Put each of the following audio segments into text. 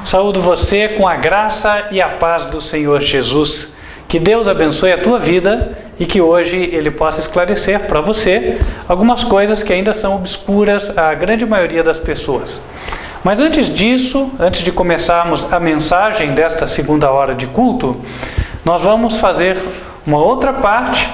Saúdo você com a graça e a paz do Senhor Jesus. Que Deus abençoe a tua vida e que hoje Ele possa esclarecer para você algumas coisas que ainda são obscuras à grande maioria das pessoas. Mas antes disso, antes de começarmos a mensagem desta segunda hora de culto, nós vamos fazer uma outra parte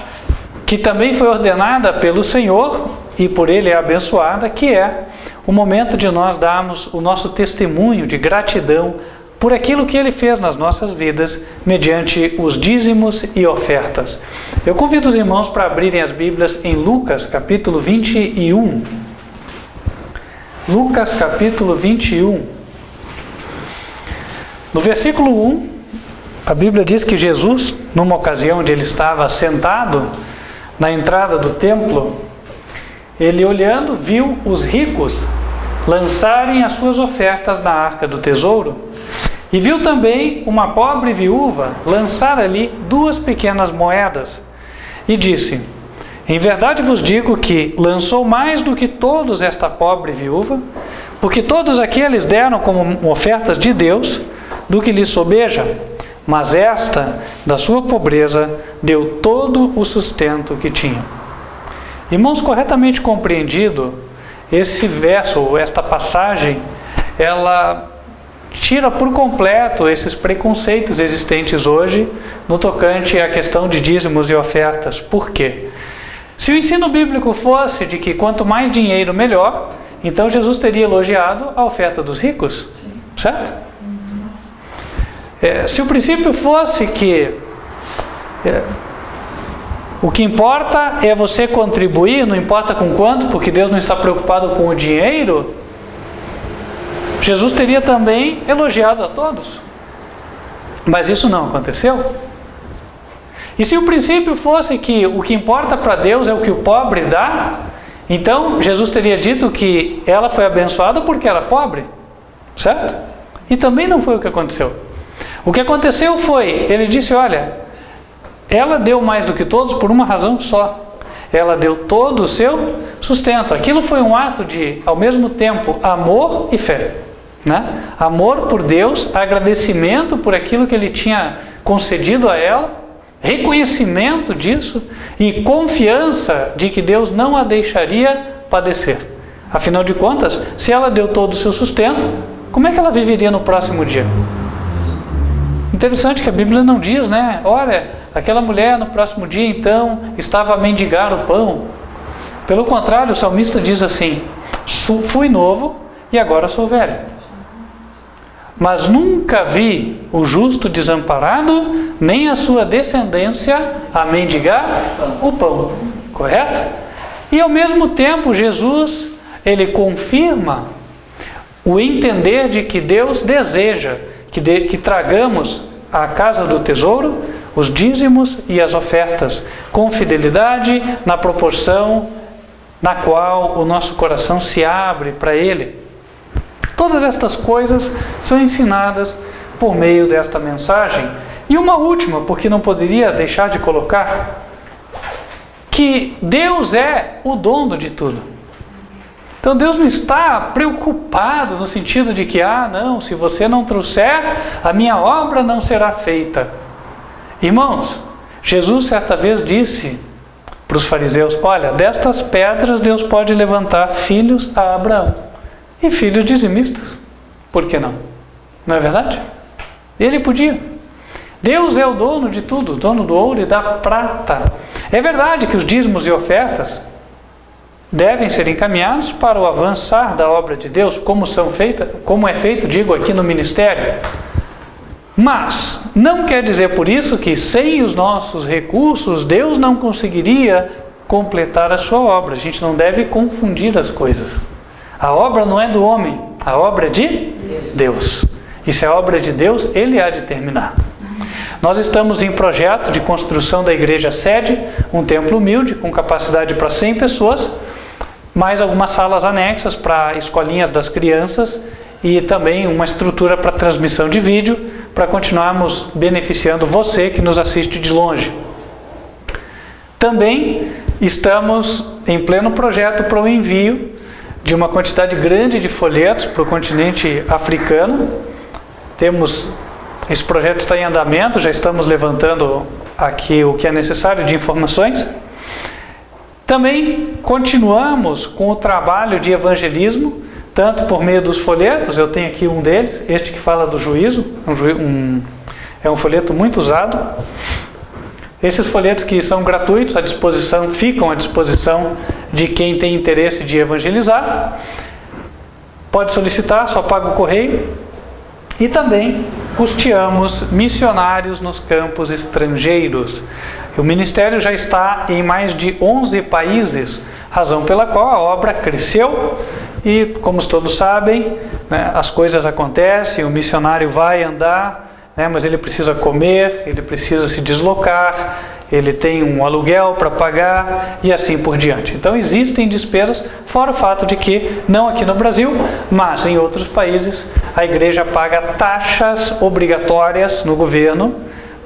que também foi ordenada pelo Senhor e por Ele é abençoada, que é o momento de nós darmos o nosso testemunho de gratidão por aquilo que Ele fez nas nossas vidas, mediante os dízimos e ofertas. Eu convido os irmãos para abrirem as Bíblias em Lucas, capítulo 21. Lucas, capítulo 21. No versículo 1, a Bíblia diz que Jesus, numa ocasião onde Ele estava sentado na entrada do templo, Ele olhando, viu os ricos lançarem as suas ofertas na arca do tesouro e viu também uma pobre viúva lançar ali 2 pequenas moedas e disse: em verdade vos digo que lançou mais do que todos esta pobre viúva, porque todos aqueles deram como ofertas de Deus do que lhes sobeja, mas esta, da sua pobreza, deu todo o sustento que tinha. Irmãos, corretamente compreendido, esse verso, ou esta passagem, ela tira por completo esses preconceitos existentes hoje no tocante à questão de dízimos e ofertas. Por quê? Se o ensino bíblico fosse de que quanto mais dinheiro melhor, então Jesus teria elogiado a oferta dos ricos, certo? Se o princípio fosse que o que importa é você contribuir, não importa com quanto, porque Deus não está preocupado com o dinheiro, Jesus teria também elogiado a todos. Mas isso não aconteceu. E se o princípio fosse que o que importa para Deus é o que o pobre dá, então Jesus teria dito que ela foi abençoada porque era pobre, certo? E também não foi o que aconteceu. O que aconteceu foi, Ele disse, olha, ela deu mais do que todos por uma razão só. Ela deu todo o seu sustento. Aquilo foi um ato de, ao mesmo tempo, amor e fé, né? Amor por Deus, agradecimento por aquilo que Ele tinha concedido a ela, reconhecimento disso e confiança de que Deus não a deixaria padecer. Afinal de contas, se ela deu todo o seu sustento, como é que ela viveria no próximo dia? Interessante que a Bíblia não diz, né? Olha, aquela mulher no próximo dia então estava a mendigar o pão. Pelo contrário, o salmista diz assim: fui novo e agora sou velho, mas nunca vi o justo desamparado, nem a sua descendência a mendigar o pão. Correto? E ao mesmo tempo Jesus, Ele confirma o entender de que Deus deseja que tragamos à casa do tesouro os dízimos e as ofertas com fidelidade, na proporção na qual o nosso coração se abre para Ele. Todas estas coisas são ensinadas por meio desta mensagem. E uma última, porque não poderia deixar de colocar, que Deus é o dono de tudo. Então Deus não está preocupado no sentido de que, não, se você não trouxer, a minha obra não será feita. Irmãos, Jesus certa vez disse para os fariseus: olha, destas pedras Deus pode levantar filhos a Abraão e filhos dizimistas. Por que não? Não é verdade? Ele podia. Deus é o dono de tudo, dono do ouro e da prata. É verdade que os dízimos e ofertas devem ser encaminhados para o avançar da obra de Deus, como é feito, digo, aqui no ministério. Mas não quer dizer por isso que sem os nossos recursos Deus não conseguiria completar a sua obra. A gente não deve confundir as coisas. A obra não é do homem, a obra é de Deus. E se a obra é de Deus, Ele há de terminar. Nós estamos em projeto de construção da igreja sede, um templo humilde com capacidade para 100 pessoas, mais algumas salas anexas para escolinhas das crianças e também uma estrutura para transmissão de vídeo, para continuarmos beneficiando você que nos assiste de longe. Também estamos em pleno projeto para o envio de uma quantidade grande de folhetos para o continente africano, Esse projeto está em andamento, já estamos levantando aqui o que é necessário de informações. Também continuamos com o trabalho de evangelismo, tanto por meio dos folhetos, eu tenho aqui um deles, este que fala do juízo, é um folheto muito usado. Esses folhetos que são gratuitos, ficam à disposição de quem tem interesse de evangelizar. Pode solicitar, só paga o correio. E também custeamos missionários nos campos estrangeiros. O ministério já está em mais de 11 países, razão pela qual a obra cresceu e, como todos sabem, né, as coisas acontecem, o missionário vai andar, né, mas ele precisa comer, ele precisa se deslocar, ele tem um aluguel para pagar e assim por diante. Então existem despesas, fora o fato de que, não aqui no Brasil, mas em outros países, a igreja paga taxas obrigatórias no governo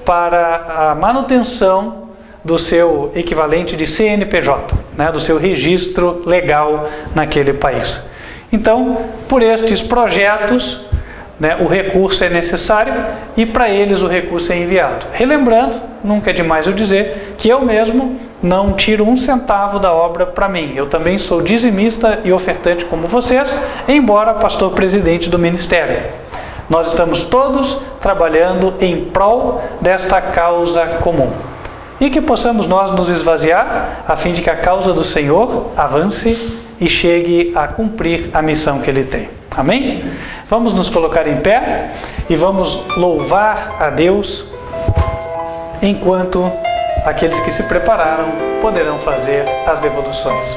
para a manutenção do seu equivalente de CNPJ, né, do seu registro legal naquele país. Então, por estes projetos, né, o recurso é necessário e para eles o recurso é enviado. Relembrando, nunca é demais eu dizer, que eu mesmo não tiro um centavo da obra para mim. Eu também sou dizimista e ofertante como vocês, embora pastor presidente do ministério. Nós estamos todos trabalhando em prol desta causa comum. E que possamos nós nos esvaziar, a fim de que a causa do Senhor avance e chegue a cumprir a missão que Ele tem. Amém? Vamos nos colocar em pé e vamos louvar a Deus enquanto aqueles que se prepararam poderão fazer as devoluções.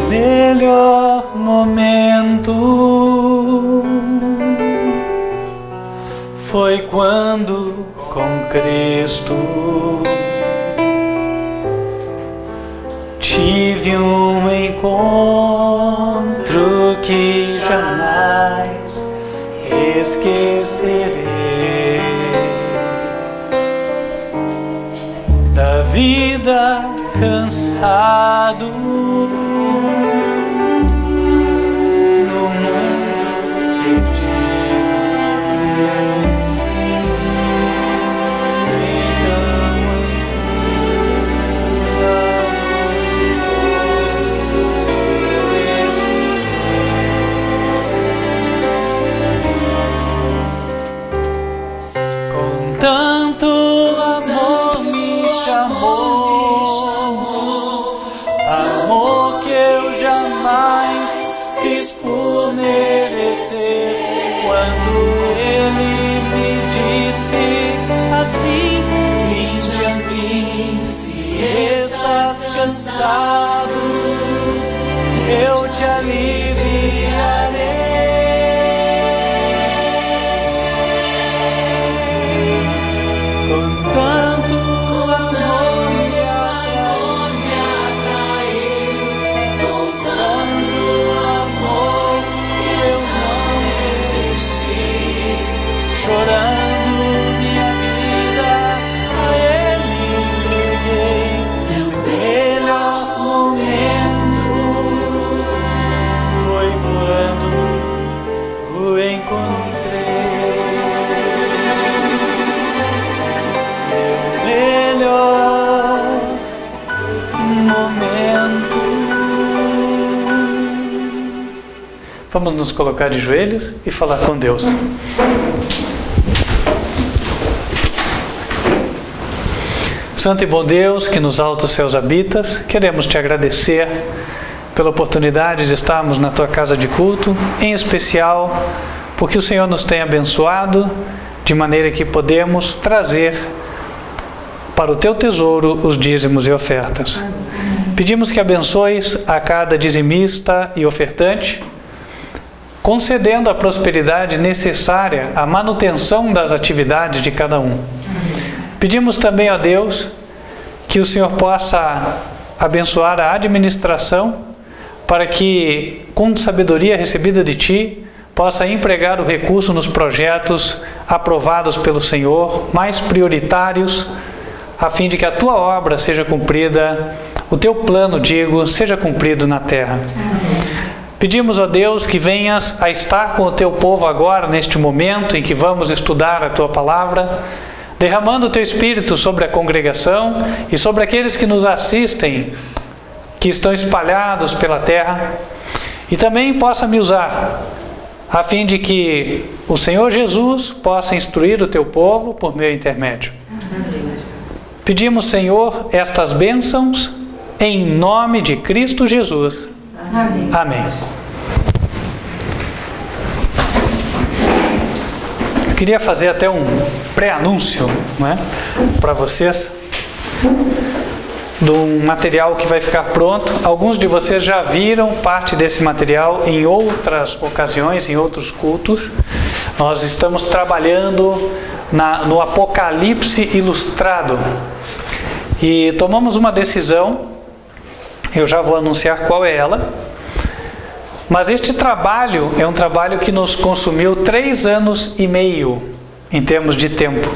Melhor momento foi quando com Cristo tive um encontro que jamais esquecerei. Da vida cansado fiz por merecer, quando Ele me disse assim: vinde a mim, se estás cansado, eu te aliviarei. Com tanto amor me atraiu, com tanto amor eu não resisti, chorando minha vida a Ele entreguei. Meu melhor momento foi quando o encontrei. Meu melhor momento. Vamos nos colocar de joelhos e falar com Deus. Santo e bom Deus, que nos altos céus habitas, queremos te agradecer pela oportunidade de estarmos na tua casa de culto, em especial porque o Senhor nos tem abençoado de maneira que podemos trazer para o teu tesouro os dízimos e ofertas. Pedimos que abençoes a cada dizimista e ofertante, concedendo a prosperidade necessária à manutenção das atividades de cada um. Pedimos também a Deus que o Senhor possa abençoar a administração para que, com sabedoria recebida de Ti, possa empregar o recurso nos projetos aprovados pelo Senhor, mais prioritários, a fim de que a Tua obra seja cumprida, o Teu plano, seja cumprido na terra. Pedimos, ó Deus, que venhas a estar com o Teu povo agora, neste momento em que vamos estudar a Tua palavra, derramando o Teu Espírito sobre a congregação e sobre aqueles que nos assistem, que estão espalhados pela terra, e também possa me usar, a fim de que o Senhor Jesus possa instruir o Teu povo por meu intermédio. Pedimos, Senhor, estas bênçãos em nome de Cristo Jesus. Amém. Amém. Eu queria fazer até um pré-anúncio, né, para vocês, de um material que vai ficar pronto. Alguns de vocês já viram parte desse material em outras ocasiões, em outros cultos. Nós estamos trabalhando no Apocalipse Ilustrado. E tomamos uma decisão, eu já vou anunciar qual é ela. Mas este trabalho é um trabalho que nos consumiu 3 anos e meio, em termos de tempo.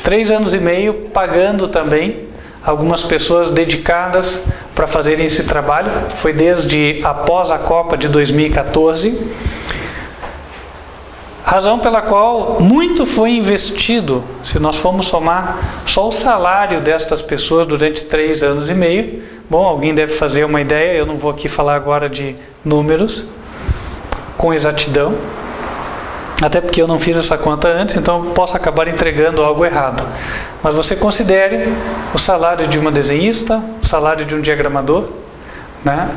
3 anos e meio, pagando também algumas pessoas dedicadas para fazerem esse trabalho. Foi desde após a Copa de 2014. Razão pela qual muito foi investido, se nós formos somar só o salário destas pessoas durante 3 anos e meio. Bom, alguém deve fazer uma ideia, eu não vou aqui falar agora de números com exatidão, até porque eu não fiz essa conta antes, então posso acabar entregando algo errado. Mas você considere o salário de uma desenhista, o salário de um diagramador, né?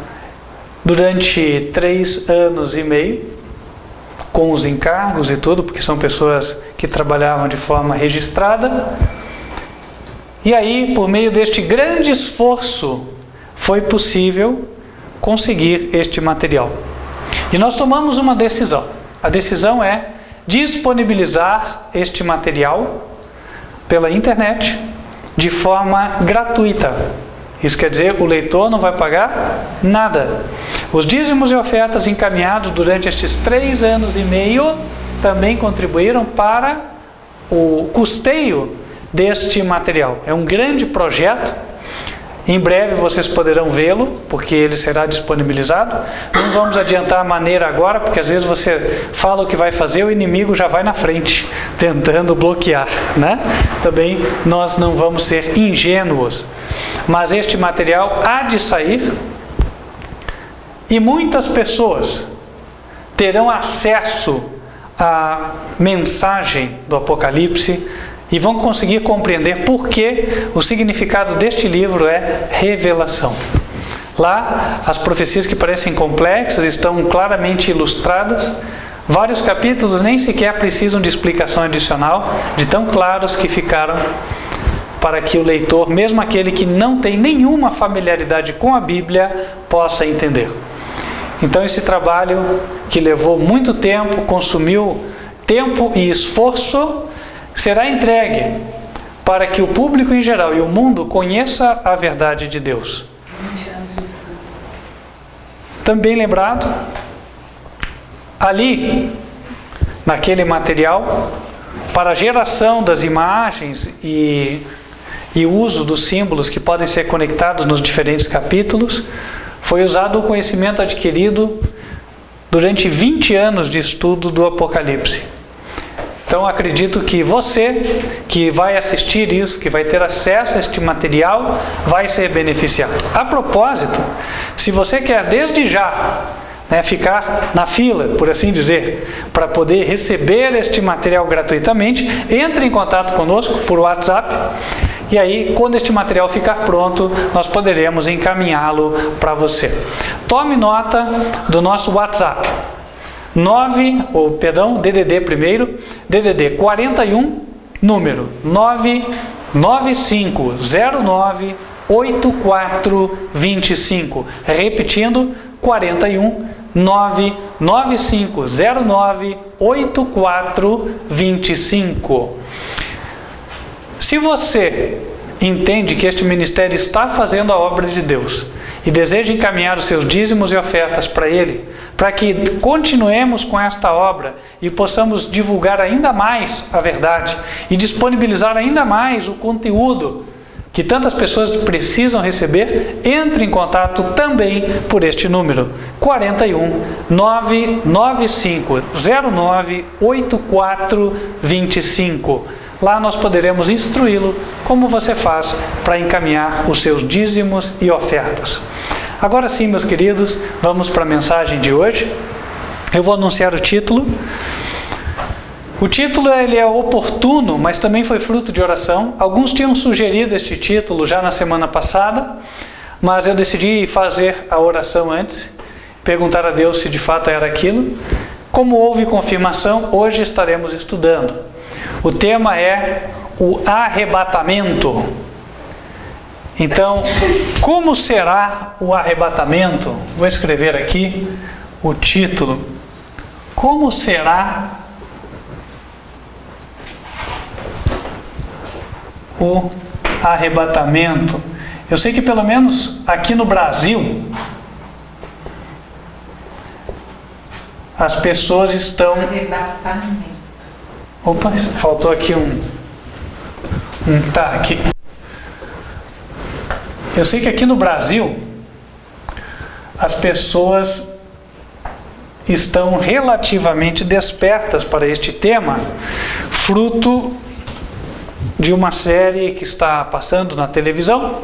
Durante 3 anos e meio, com os encargos e tudo, porque são pessoas que trabalhavam de forma registrada. E aí, por meio deste grande esforço, foi possível conseguir este material. E nós tomamos uma decisão. A decisão é disponibilizar este material pela internet de forma gratuita. Isso quer dizer, o leitor não vai pagar nada. Os dízimos e ofertas encaminhados durante estes 3 anos e meio também contribuíram para o custeio deste material. É um grande projeto. Em breve vocês poderão vê-lo, porque ele será disponibilizado. Não vamos adiantar a maneira agora, porque às vezes você fala o que vai fazer, o inimigo já vai na frente, tentando bloquear, né? Também nós não vamos ser ingênuos. Mas este material há de sair, e muitas pessoas terão acesso à mensagem do Apocalipse e vão conseguir compreender por que o significado deste livro é revelação. Lá, as profecias que parecem complexas estão claramente ilustradas. Vários capítulos nem sequer precisam de explicação adicional, de tão claros que ficaram, para que o leitor, mesmo aquele que não tem nenhuma familiaridade com a Bíblia, possa entender. Então esse trabalho, que levou muito tempo, consumiu tempo e esforço, será entregue para que o público em geral e o mundo conheça a verdade de Deus. Também lembrado, ali, naquele material, para a geração das imagens e uso dos símbolos que podem ser conectados nos diferentes capítulos, foi usado o conhecimento adquirido durante 20 anos de estudo do Apocalipse. Então acredito que você que vai assistir isso, que vai ter acesso a este material, vai ser beneficiado. A propósito, se você quer desde já, ficar na fila, por assim dizer, para poder receber este material gratuitamente, entre em contato conosco por WhatsApp. E aí, quando este material ficar pronto, nós poderemos encaminhá-lo para você. Tome nota do nosso WhatsApp. DDD primeiro, DDD 41, número 995098425. Repetindo, 41 995098425. Se você entende que este ministério está fazendo a obra de Deus e deseja encaminhar os seus dízimos e ofertas para Ele, para que continuemos com esta obra e possamos divulgar ainda mais a verdade e disponibilizar ainda mais o conteúdo que tantas pessoas precisam receber, entre em contato também por este número, 41 995 09 8425. Lá nós poderemos instruí-lo como você faz para encaminhar os seus dízimos e ofertas. Agora sim, meus queridos, vamos para a mensagem de hoje. Eu vou anunciar o título. O título ele é oportuno, mas também foi fruto de oração. Alguns tinham sugerido este título já na semana passada, mas eu decidi fazer a oração antes, perguntar a Deus se de fato era aquilo. Como houve confirmação, hoje estaremos estudando. O tema é o arrebatamento. Então, como será o arrebatamento? Vou escrever aqui o título. Como será o arrebatamento? Eu sei que pelo menos aqui no Brasil, as pessoas estão... Arrebatamento. Opa, faltou aqui tá aqui. Eu sei que aqui no Brasil as pessoas estão relativamente despertas para este tema, fruto de uma série que está passando na televisão,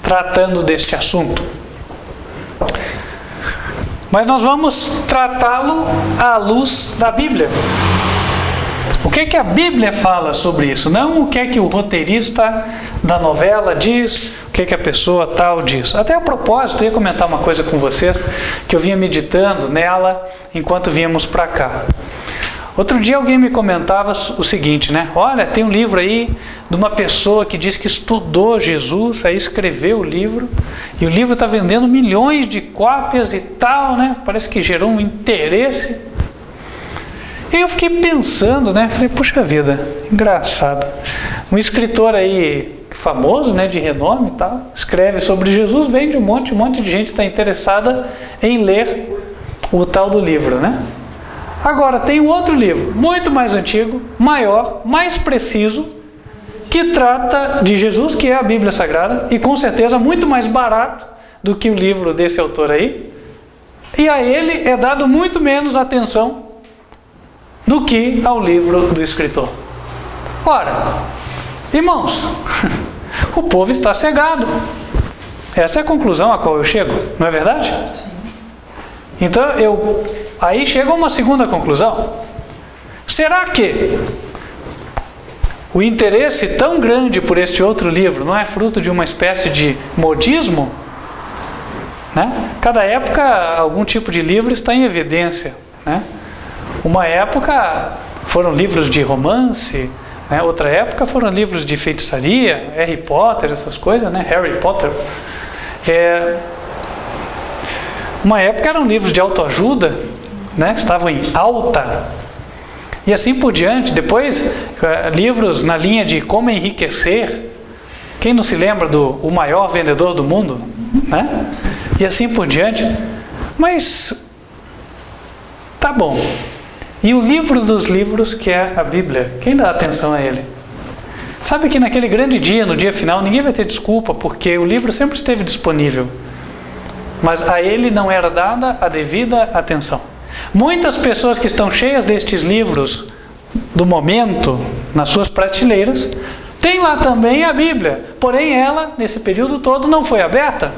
tratando deste assunto. Mas nós vamos tratá-lo à luz da Bíblia. O que é que a Bíblia fala sobre isso? Não o que é que o roteirista da novela diz, o que é que a pessoa tal diz. Até a propósito, eu ia comentar uma coisa com vocês, que eu vinha meditando nela enquanto vínhamos para cá. Outro dia alguém me comentava o seguinte, né? Olha, tem um livro aí de uma pessoa que diz que estudou Jesus, aí escreveu o livro, e o livro está vendendo milhões de cópias e tal, né? Parece que gerou um interesse. E eu fiquei pensando, né? Falei, puxa vida, engraçado. Um escritor aí famoso, né, de renome e tal, escreve sobre Jesus, vende um monte de gente está interessada em ler o tal do livro, né? Agora, tem um outro livro, muito mais antigo, maior, mais preciso, que trata de Jesus, que é a Bíblia Sagrada, e com certeza muito mais barato do que o livro desse autor aí, e a ele é dado muito menos atenção do que ao livro do escritor. Ora, irmãos, o povo está cegado. Essa é a conclusão a qual eu chego, não é verdade? Então, aí chega uma segunda conclusão. Será que o interesse tão grande por este outro livro não é fruto de uma espécie de modismo? Né? Cada época, algum tipo de livro está em evidência, né? Uma época foram livros de romance, né? Outra época foram livros de feitiçaria, Harry Potter, essas coisas, né? Harry Potter. Uma época eram livros de autoajuda, né? Estavam em alta. E assim por diante. Depois, livros na linha de como enriquecer. Quem não se lembra do O Maior Vendedor do Mundo? Né? E assim por diante. Mas, tá bom. E o livro dos livros, que é a Bíblia, quem dá atenção a ele? Sabe que naquele grande dia, no dia final, ninguém vai ter desculpa, porque o livro sempre esteve disponível. Mas a ele não era dada a devida atenção. Muitas pessoas que estão cheias destes livros do momento, nas suas prateleiras, têm lá também a Bíblia. Porém, ela, nesse período todo, não foi aberta.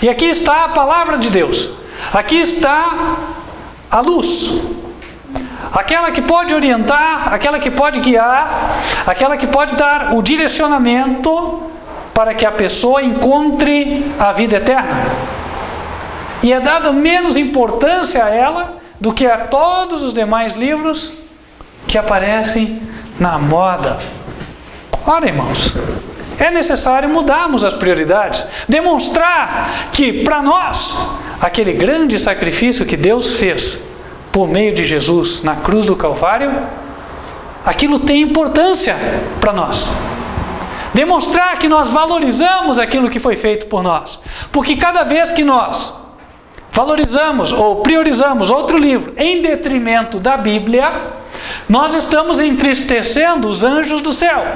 E aqui está a palavra de Deus. Aqui está a luz. Aquela que pode orientar, aquela que pode guiar, aquela que pode dar o direcionamento para que a pessoa encontre a vida eterna. E é dado menos importância a ela do que a todos os demais livros que aparecem na moda. Ora, irmãos, é necessário mudarmos as prioridades, demonstrar que para nós, aquele grande sacrifício que Deus fez por meio de Jesus na cruz do Calvário, aquilo tem importância para nós. Demonstrar que nós valorizamos aquilo que foi feito por nós. Porque cada vez que nós valorizamos ou priorizamos outro livro em detrimento da Bíblia, nós estamos entristecendo os anjos do céu.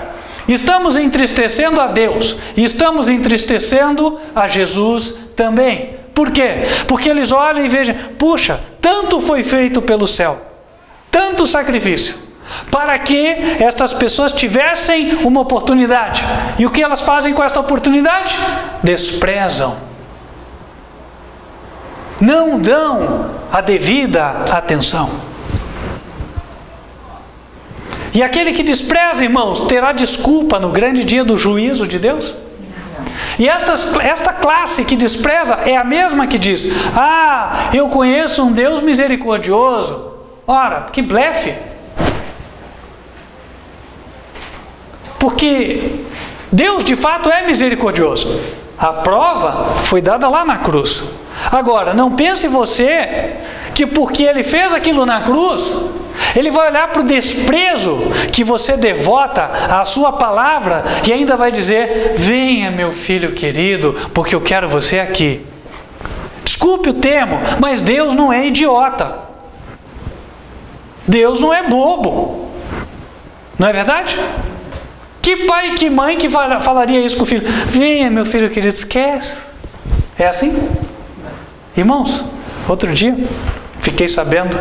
Estamos entristecendo a Deus. E estamos entristecendo a Jesus também. Por quê? Porque eles olham e vejam, puxa, tanto foi feito pelo céu, tanto sacrifício, para que estas pessoas tivessem uma oportunidade. E o que elas fazem com esta oportunidade? Desprezam. Não dão a devida atenção. E aquele que despreza, irmãos, terá desculpa no grande dia do juízo de Deus? E esta classe que despreza é a mesma que diz, eu conheço um Deus misericordioso. Ora, que blefe! Porque Deus de fato é misericordioso. A prova foi dada lá na cruz. Agora, não pense você que porque Ele fez aquilo na cruz, Ele vai olhar para o desprezo que você devota à sua palavra e ainda vai dizer, venha meu filho querido, porque eu quero você aqui. Desculpe o termo, mas Deus não é idiota. Deus não é bobo. Não é verdade? Que pai e que mãe que falaria isso com o filho? Venha meu filho querido, esquece. É assim? Irmãos, outro dia fiquei sabendo,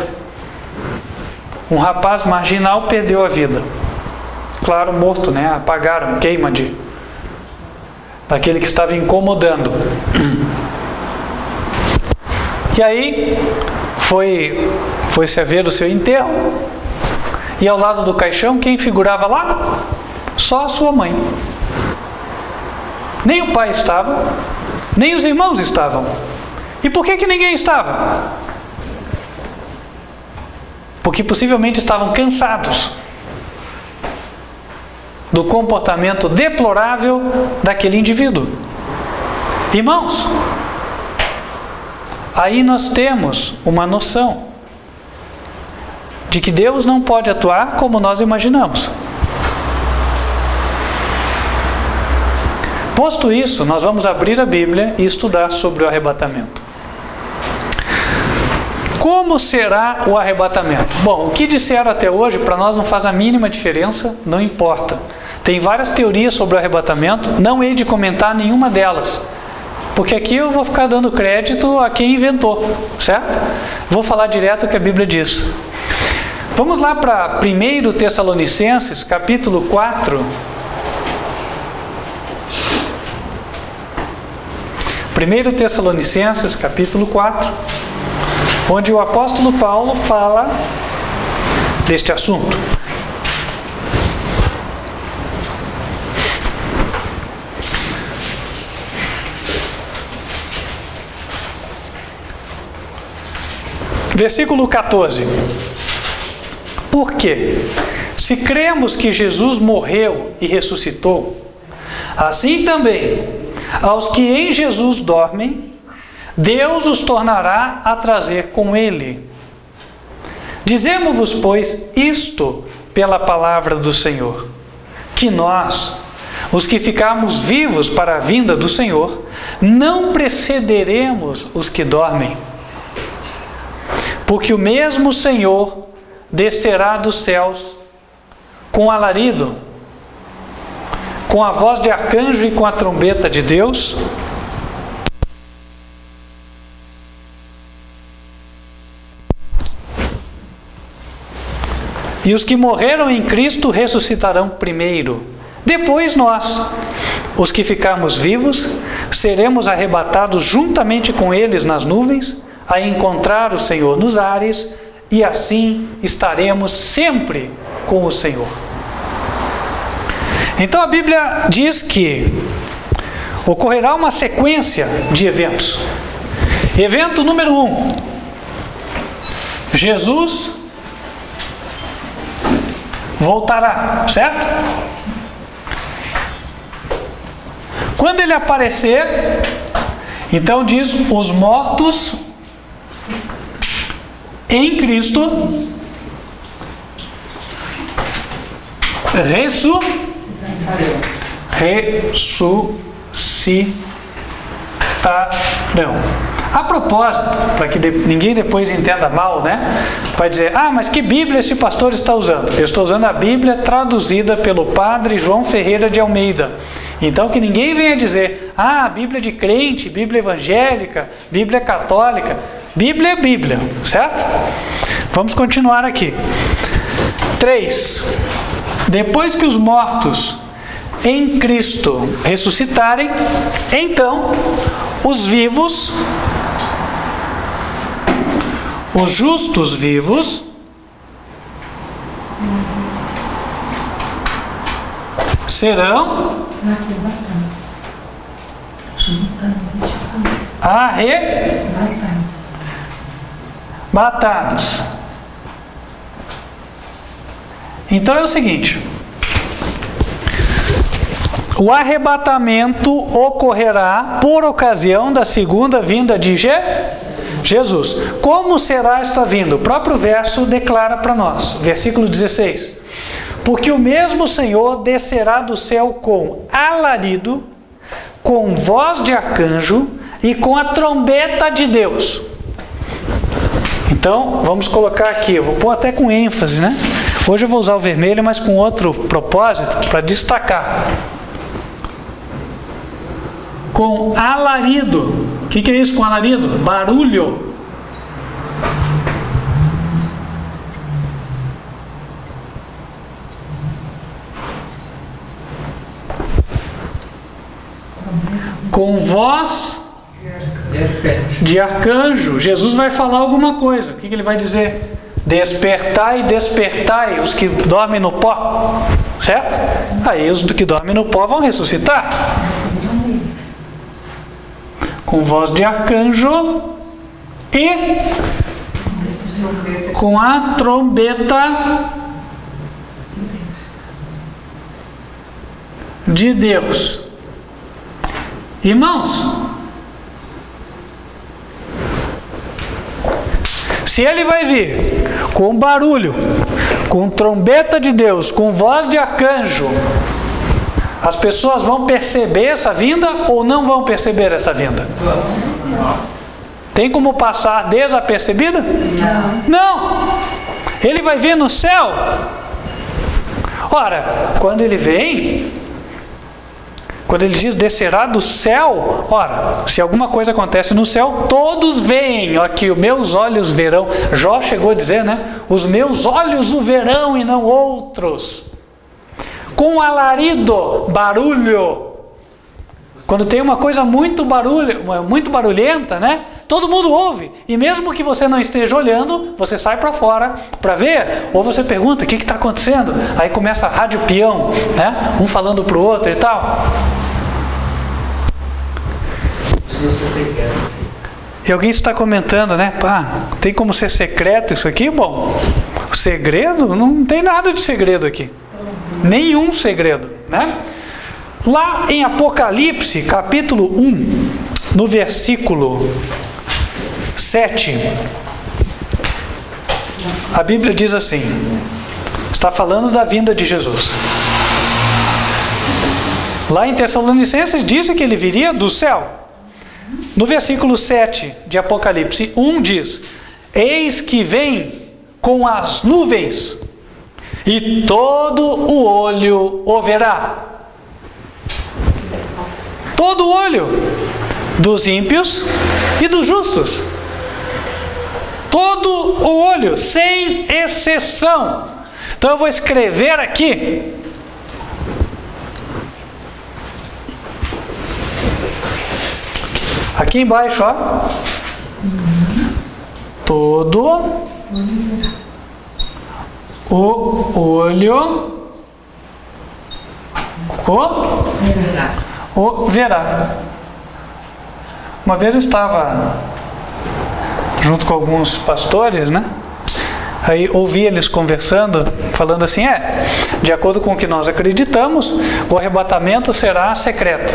um rapaz marginal perdeu a vida. Claro, morto, né? Apagaram, queima daquele que estava incomodando. E aí foi-se a ver o seu enterro. E ao lado do caixão, quem figurava lá? Só a sua mãe. Nem o pai estava, nem os irmãos estavam. E por que ninguém estava? Porque possivelmente estavam cansados do comportamento deplorável daquele indivíduo. Irmãos, aí nós temos uma noção de que Deus não pode atuar como nós imaginamos. Posto isso, nós vamos abrir a Bíblia e estudar sobre o arrebatamento. Como será o arrebatamento? Bom, o que disseram até hoje, para nós não faz a mínima diferença, não importa. Tem várias teorias sobre o arrebatamento, não hei de comentar nenhuma delas, porque aqui eu vou ficar dando crédito a quem inventou, certo? Vou falar direto o que a Bíblia diz. Vamos lá para 1 Tessalonicenses, capítulo 4. 1 Tessalonicenses, capítulo 4, onde o apóstolo Paulo fala deste assunto. Versículo 14. Porque, se cremos que Jesus morreu e ressuscitou, assim também aos que em Jesus dormem, Deus os tornará a trazer com Ele. Dizemos-vos, pois, isto pela palavra do Senhor, que nós, os que ficarmos vivos para a vinda do Senhor, não precederemos os que dormem. Porque o mesmo Senhor descerá dos céus com alarido, com a voz de arcanjo e com a trombeta de Deus, e os que morreram em Cristo ressuscitarão primeiro. Depois nós, os que ficarmos vivos, seremos arrebatados juntamente com eles nas nuvens, a encontrar o Senhor nos ares, e assim estaremos sempre com o Senhor. Então a Bíblia diz que ocorrerá uma sequência de eventos. Evento número 1. Jesus voltará, certo? Quando ele aparecer, então diz, os mortos em Cristo ressuscitarão. A propósito, para que ninguém depois entenda mal, né? Vai dizer, mas que Bíblia esse pastor está usando? Eu estou usando a Bíblia traduzida pelo padre João Ferreira de Almeida. Então que ninguém venha dizer, Bíblia de crente, Bíblia evangélica, Bíblia católica. Bíblia é Bíblia, certo? Vamos continuar aqui. 3. Depois que os mortos em Cristo ressuscitarem, então os vivos, os justos vivos, serão arrebatados. Então é o seguinte: o arrebatamento ocorrerá por ocasião da segunda vinda de Jesus. Como será esta vinda? O próprio verso declara para nós, versículo 16: porque o mesmo Senhor descerá do céu com alarido, com voz de arcanjo e com a trombeta de Deus. Então, vamos colocar aqui, eu vou pôr até com ênfase, né? Hoje eu vou usar o vermelho, mas com outro propósito, para destacar. Com alarido. O que é isso com alarido? Barulho. Com voz de arcanjo. Jesus vai falar alguma coisa. O que ele vai dizer? Despertai, despertai os que dormem no pó. Certo? Aí os que dormem no pó vão ressuscitar. Com voz de arcanjo e com a trombeta de Deus. Irmãos, se ele vai vir com barulho, com trombeta de Deus, com voz de arcanjo, as pessoas vão perceber essa vinda ou não vão perceber essa vinda? Tem como passar desapercebida? Não. Ele vai vir no céu. Ora, quando ele vem, quando ele diz descerá do céu, ora, se alguma coisa acontece no céu, todos veem. Aqui, os meus olhos verão. Jó chegou a dizer, né? Os meus olhos o verão e não outros. Com alarido, barulho. Quando tem uma coisa muito barulhenta, né? Todo mundo ouve. E mesmo que você não esteja olhando, você sai para fora para ver. Ou você pergunta, o que está acontecendo? Aí começa a rádio peão, né? Um falando para o outro e tal. E alguém está comentando, né? Tem como ser secreto isso aqui? Bom, segredo? Não tem nada de segredo aqui. Nenhum segredo, né? Lá em Apocalipse, capítulo 1, no versículo 7, a Bíblia diz assim, está falando da vinda de Jesus. Lá em Tessalonicenses diz que ele viria do céu. No versículo 7 de Apocalipse 1 diz: eis que vem com as nuvens, e todo o olho o verá. Todo o olho dos ímpios e dos justos. Todo o olho, sem exceção. Então eu vou escrever aqui. Aqui embaixo, ó. Todo o olho o verá. Uma vez eu estava junto com alguns pastores, né? Aí ouvi eles conversando, falando assim, de acordo com o que nós acreditamos, o arrebatamento será secreto.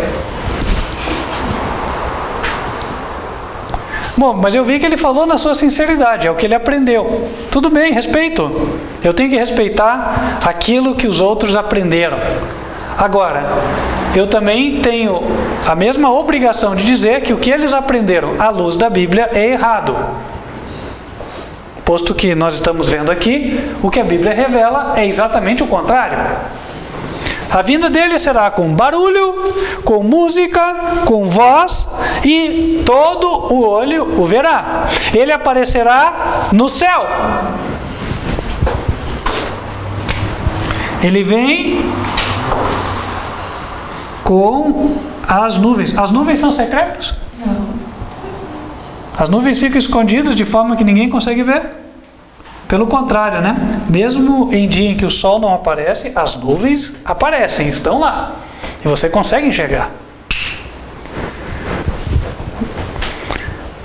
Bom, mas eu vi que ele falou na sua sinceridade, é o que ele aprendeu. Tudo bem, respeito. Eu tenho que respeitar aquilo que os outros aprenderam. Agora, eu também tenho a mesma obrigação de dizer que o que eles aprenderam à luz da Bíblia é errado. Posto que nós estamos vendo aqui, o que a Bíblia revela é exatamente o contrário. A vinda dele será com barulho, com música, com voz, e todo o olho o verá. Ele aparecerá no céu. Ele vem com as nuvens. As nuvens são secretas? Não. As nuvens ficam escondidas de forma que ninguém consegue ver. Pelo contrário, né? Mesmo em dia em que o sol não aparece, as nuvens aparecem, estão lá. E você consegue enxergar.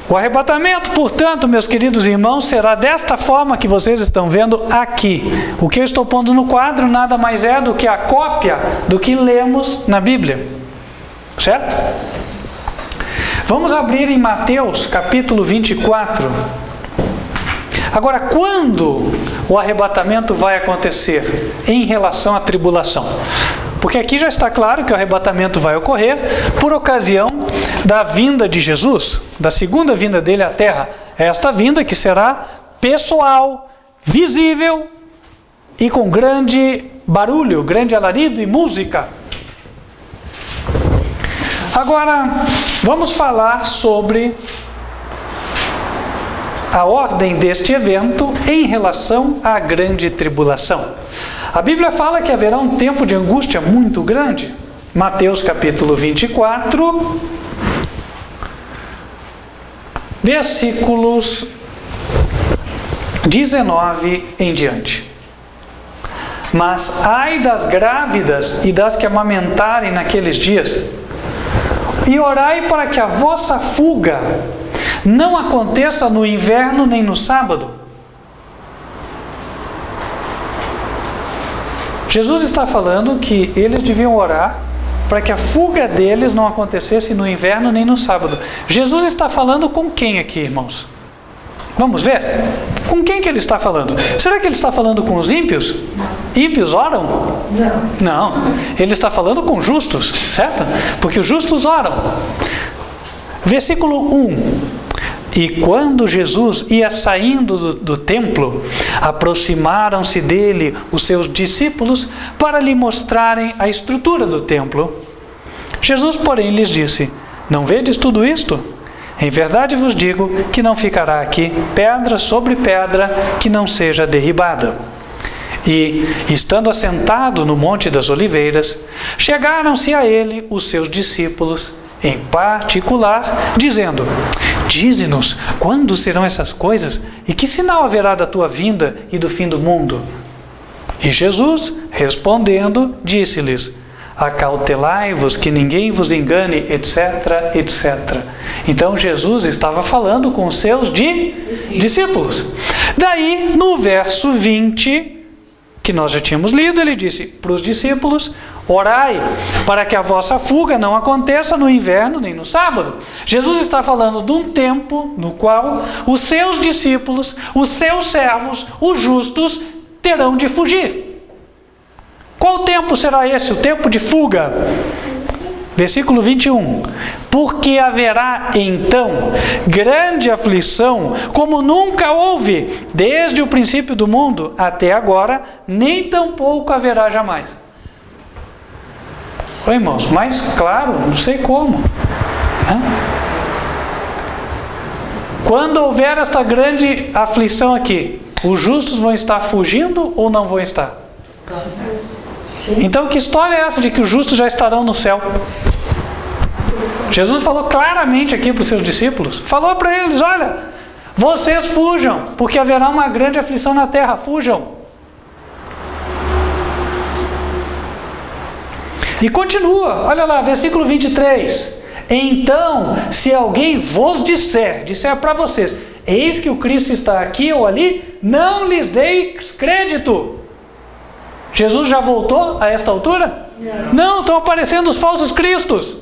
O arrebatamento, portanto, meus queridos irmãos, será desta forma que vocês estão vendo aqui. O que eu estou pondo no quadro nada mais é do que a cópia do que lemos na Bíblia. Certo? Vamos abrir em Mateus, capítulo 24. Agora, quando o arrebatamento vai acontecer em relação à tribulação? Porque aqui já está claro que o arrebatamento vai ocorrer por ocasião da vinda de Jesus, da segunda vinda dele à terra. Esta vinda que será pessoal, visível e com grande barulho, grande alarido e música. Agora, vamos falar sobre a ordem deste evento em relação à grande tribulação. A Bíblia fala que haverá um tempo de angústia muito grande. Mateus capítulo 24, versículos 19 em diante. Mas ai das grávidas e das que amamentarem naqueles dias, e orai para que a vossa fuga não aconteça no inverno nem no sábado. Jesus está falando que eles deviam orar para que a fuga deles não acontecesse no inverno nem no sábado. Jesus está falando com quem aqui, irmãos? Vamos ver? Com quem que ele está falando? Será que ele está falando com os ímpios? Ímpios oram? Não. Ele está falando com justos, certo? Porque os justos oram. Versículo 1. E quando Jesus ia saindo do templo, aproximaram-se dele os seus discípulos para lhe mostrarem a estrutura do templo. Jesus, porém, lhes disse: não vedes tudo isto? Em verdade vos digo que não ficará aqui pedra sobre pedra que não seja derribada. E, estando assentado no Monte das Oliveiras, chegaram-se a ele os seus discípulos, em particular, dizendo: dize-nos, quando serão essas coisas? E que sinal haverá da tua vinda e do fim do mundo? E Jesus, respondendo, disse-lhes: acautelai-vos que ninguém vos engane, etc, etc. Então Jesus estava falando com os seus discípulos. Daí, no verso 20, que nós já tínhamos lido, ele disse para os discípulos: orai para que a vossa fuga não aconteça no inverno nem no sábado. Jesus está falando de um tempo no qual os seus discípulos, os seus servos, os justos, terão de fugir. Qual tempo será esse? O tempo de fuga. Versículo 21. Porque haverá então grande aflição, como nunca houve, desde o princípio do mundo até agora, nem tampouco haverá jamais. Oi, irmãos, mas claro, não sei como. Quando houver esta grande aflição aqui, os justos vão estar fugindo ou não vão estar? Então, que história é essa de que os justos já estarão no céu? Jesus falou claramente aqui para os seus discípulos, falou para eles: olha, vocês fujam, porque haverá uma grande aflição na terra, fujam. E continua, olha lá, versículo 23. Então, se alguém vos disser para vocês: eis que o Cristo está aqui ou ali, não lhes deis crédito. Jesus já voltou a esta altura? Não, estão aparecendo os falsos cristos.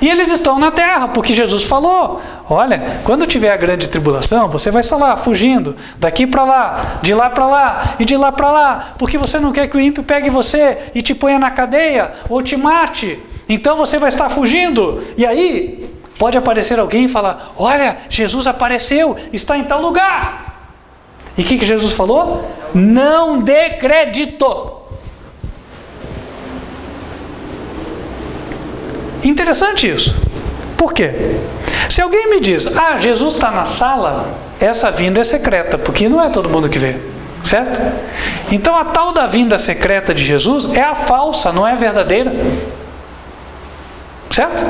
E eles estão na terra, porque Jesus falou, olha, quando tiver a grande tribulação, você vai estar lá, fugindo, daqui para lá, de lá para lá, e de lá para lá, porque você não quer que o ímpio pegue você e te ponha na cadeia, ou te mate, então você vai estar fugindo, e aí pode aparecer alguém e falar, olha, Jesus apareceu, está em tal lugar. E o que Jesus falou? Não dê crédito. Interessante isso. Por quê? Se alguém me diz, Jesus está na sala, essa vinda é secreta, porque não é todo mundo que vê, certo? Então a tal da vinda secreta de Jesus é a falsa, não é a verdadeira. Certo?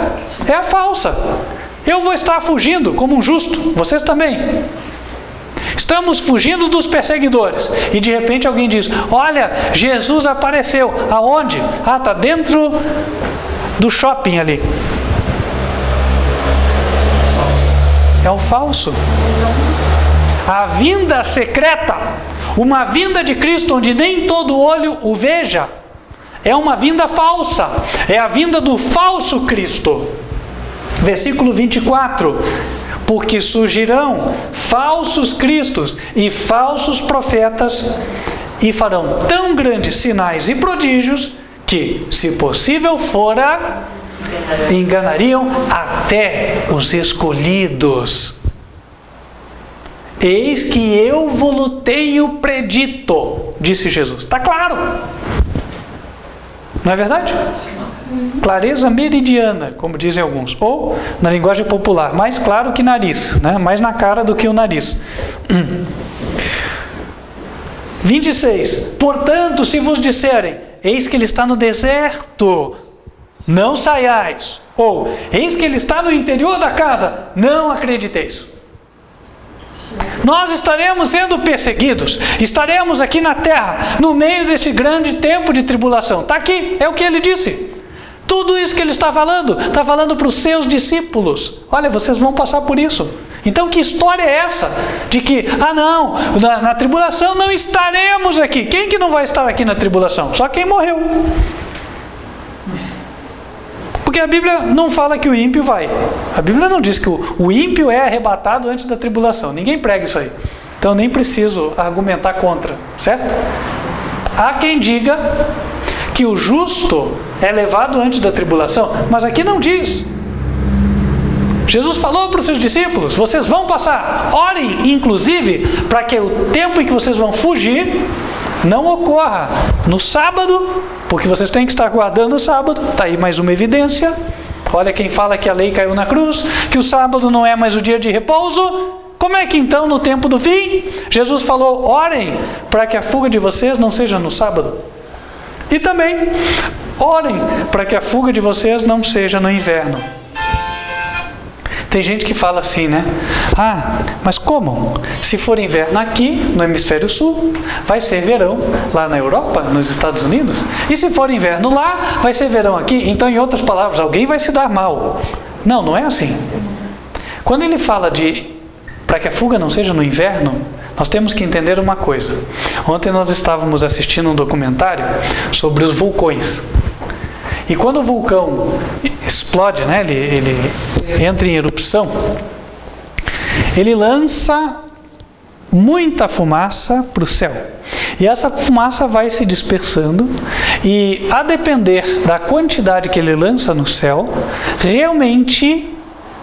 É a falsa. Eu vou estar fugindo como um justo, vocês também. Estamos fugindo dos perseguidores. E de repente alguém diz, olha, Jesus apareceu. Aonde? Está dentro do shopping ali. É o falso. A vinda secreta, uma vinda de Cristo onde nem todo olho o veja, é uma vinda falsa. É a vinda do falso Cristo. Versículo 24. Porque surgirão falsos cristos e falsos profetas e farão tão grandes sinais e prodígios que, se possível fora, enganariam até os escolhidos. Eis que eu vos tenho predito, disse Jesus. Está claro. Não é verdade? Clareza meridiana, como dizem alguns. Ou, na linguagem popular, mais claro que nariz, né? Mais na cara do que o nariz. 26. Portanto, se vos disserem, eis que ele está no deserto, não saiais. Ou, eis que ele está no interior da casa, não acrediteis. Nós estaremos sendo perseguidos, estaremos aqui na terra, no meio desse grande tempo de tribulação. Está aqui, é o que ele disse. Tudo isso que ele está falando para os seus discípulos. Olha, vocês vão passar por isso. Então que história é essa? De que, não, na tribulação não estaremos aqui. Quem que não vai estar aqui na tribulação? Só quem morreu. Porque a Bíblia não fala que o ímpio vai. A Bíblia não diz que o ímpio é arrebatado antes da tribulação. Ninguém prega isso aí. Então nem preciso argumentar contra, certo? Há quem diga que o justo é levado antes da tribulação, mas aqui não diz. Jesus falou para os seus discípulos, vocês vão passar, orem inclusive para que o tempo em que vocês vão fugir não ocorra no sábado, porque vocês têm que estar guardando o sábado. Está aí mais uma evidência. Olha quem fala que a lei caiu na cruz, que o sábado não é mais o dia de repouso. Como é que então no tempo do fim, Jesus falou, orem para que a fuga de vocês não seja no sábado? E também, orem para que a fuga de vocês não seja no inverno. Tem gente que fala assim, né? Mas como? Se for inverno aqui, no hemisfério sul, vai ser verão lá na Europa, nos Estados Unidos. E se for inverno lá, vai ser verão aqui. Então, em outras palavras, alguém vai se dar mal. Não, não é assim. Quando ele fala para que a fuga não seja no inverno, nós temos que entender uma coisa. Ontem nós estávamos assistindo um documentário sobre os vulcões. E quando o vulcão explode, né, ele entra em erupção, ele lança muita fumaça para o céu. E essa fumaça vai se dispersando e, a depender da quantidade que ele lança no céu, realmente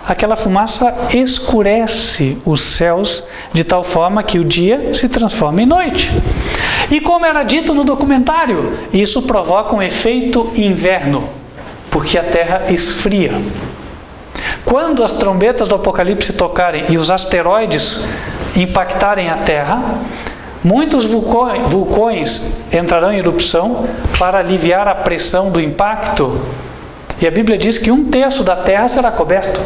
aquela fumaça escurece os céus de tal forma que o dia se transforma em noite. E como era dito no documentário, isso provoca um efeito inverno, porque a terra esfria. Quando as trombetas do Apocalipse tocarem e os asteroides impactarem a terra, muitos vulcões entrarão em erupção para aliviar a pressão do impacto. E a Bíblia diz que 1/3 da terra será coberto.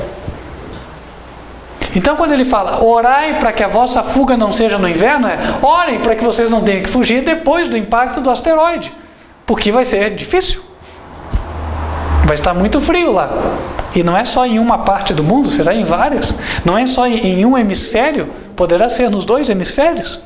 Então quando ele fala, orai para que a vossa fuga não seja no inverno, orem para que vocês não tenham que fugir depois do impacto do asteroide, porque vai ser difícil. Vai estar muito frio lá. E não é só em uma parte do mundo, será em várias. Não é só em um hemisfério, poderá ser nos 2 hemisférios.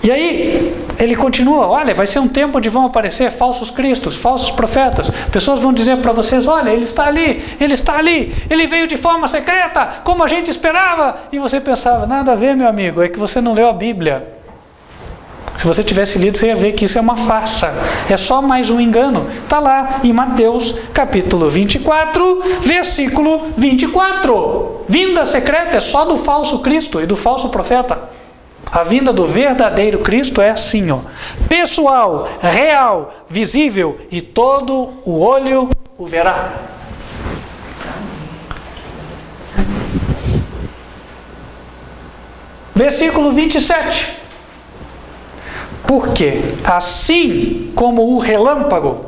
E aí, ele continua, olha, vai ser um tempo onde vão aparecer falsos cristos, falsos profetas. Pessoas vão dizer para vocês, olha, ele está ali, ele veio de forma secreta, como a gente esperava. E você pensava, nada a ver, meu amigo, é que você não leu a Bíblia. Se você tivesse lido, você ia ver que isso é uma farsa. É só mais um engano. Está lá em Mateus capítulo 24, versículo 24. Vinda secreta é só do falso Cristo e do falso profeta. A vinda do verdadeiro Cristo é assim, ó, pessoal, real, visível, e todo o olho o verá. Versículo 27. Porque assim como o relâmpago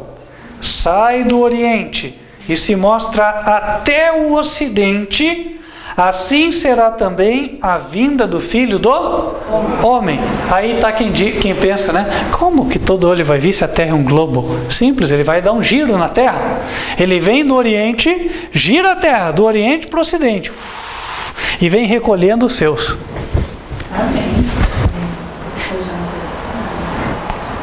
sai do Oriente e se mostra até o Ocidente, assim será também a vinda do Filho do Homem. Aí está quem pensa, né? Como que todo olho vai ver se a Terra é um globo? Simples, ele vai dar um giro na Terra. Ele vem do Oriente, gira a Terra, do Oriente para o Ocidente. E vem recolhendo os seus. Amém.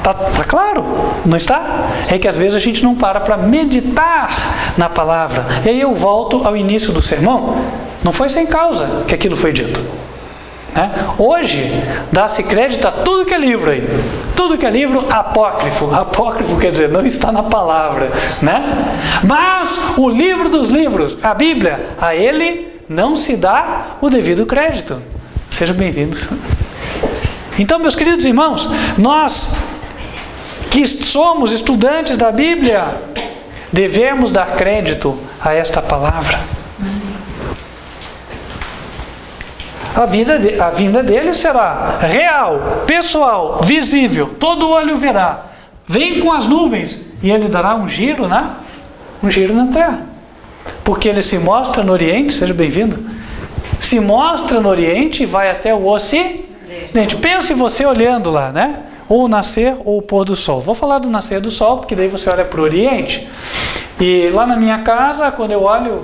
Tá claro? Não está? É que às vezes a gente não para meditar na palavra. E aí eu volto ao início do sermão. Não foi sem causa que aquilo foi dito. Né? Hoje, dá-se crédito a tudo que é livro aí. Tudo que é livro apócrifo. Apócrifo quer dizer, não está na palavra. Né? Mas o livro dos livros, a Bíblia, a ele não se dá o devido crédito. Sejam bem-vindos. Então, meus queridos irmãos, nós que somos estudantes da Bíblia, devemos dar crédito a esta palavra. A vinda dele será real, pessoal, visível, todo olho verá. Vem com as nuvens e ele dará um giro na terra. Porque ele se mostra no Oriente, seja bem-vindo. Se mostra no Oriente e vai até o Ocidente. Pense você olhando lá, né? Ou o nascer ou o pôr do sol. Vou falar do nascer do sol, porque daí você olha para o Oriente. E lá na minha casa, quando eu olho,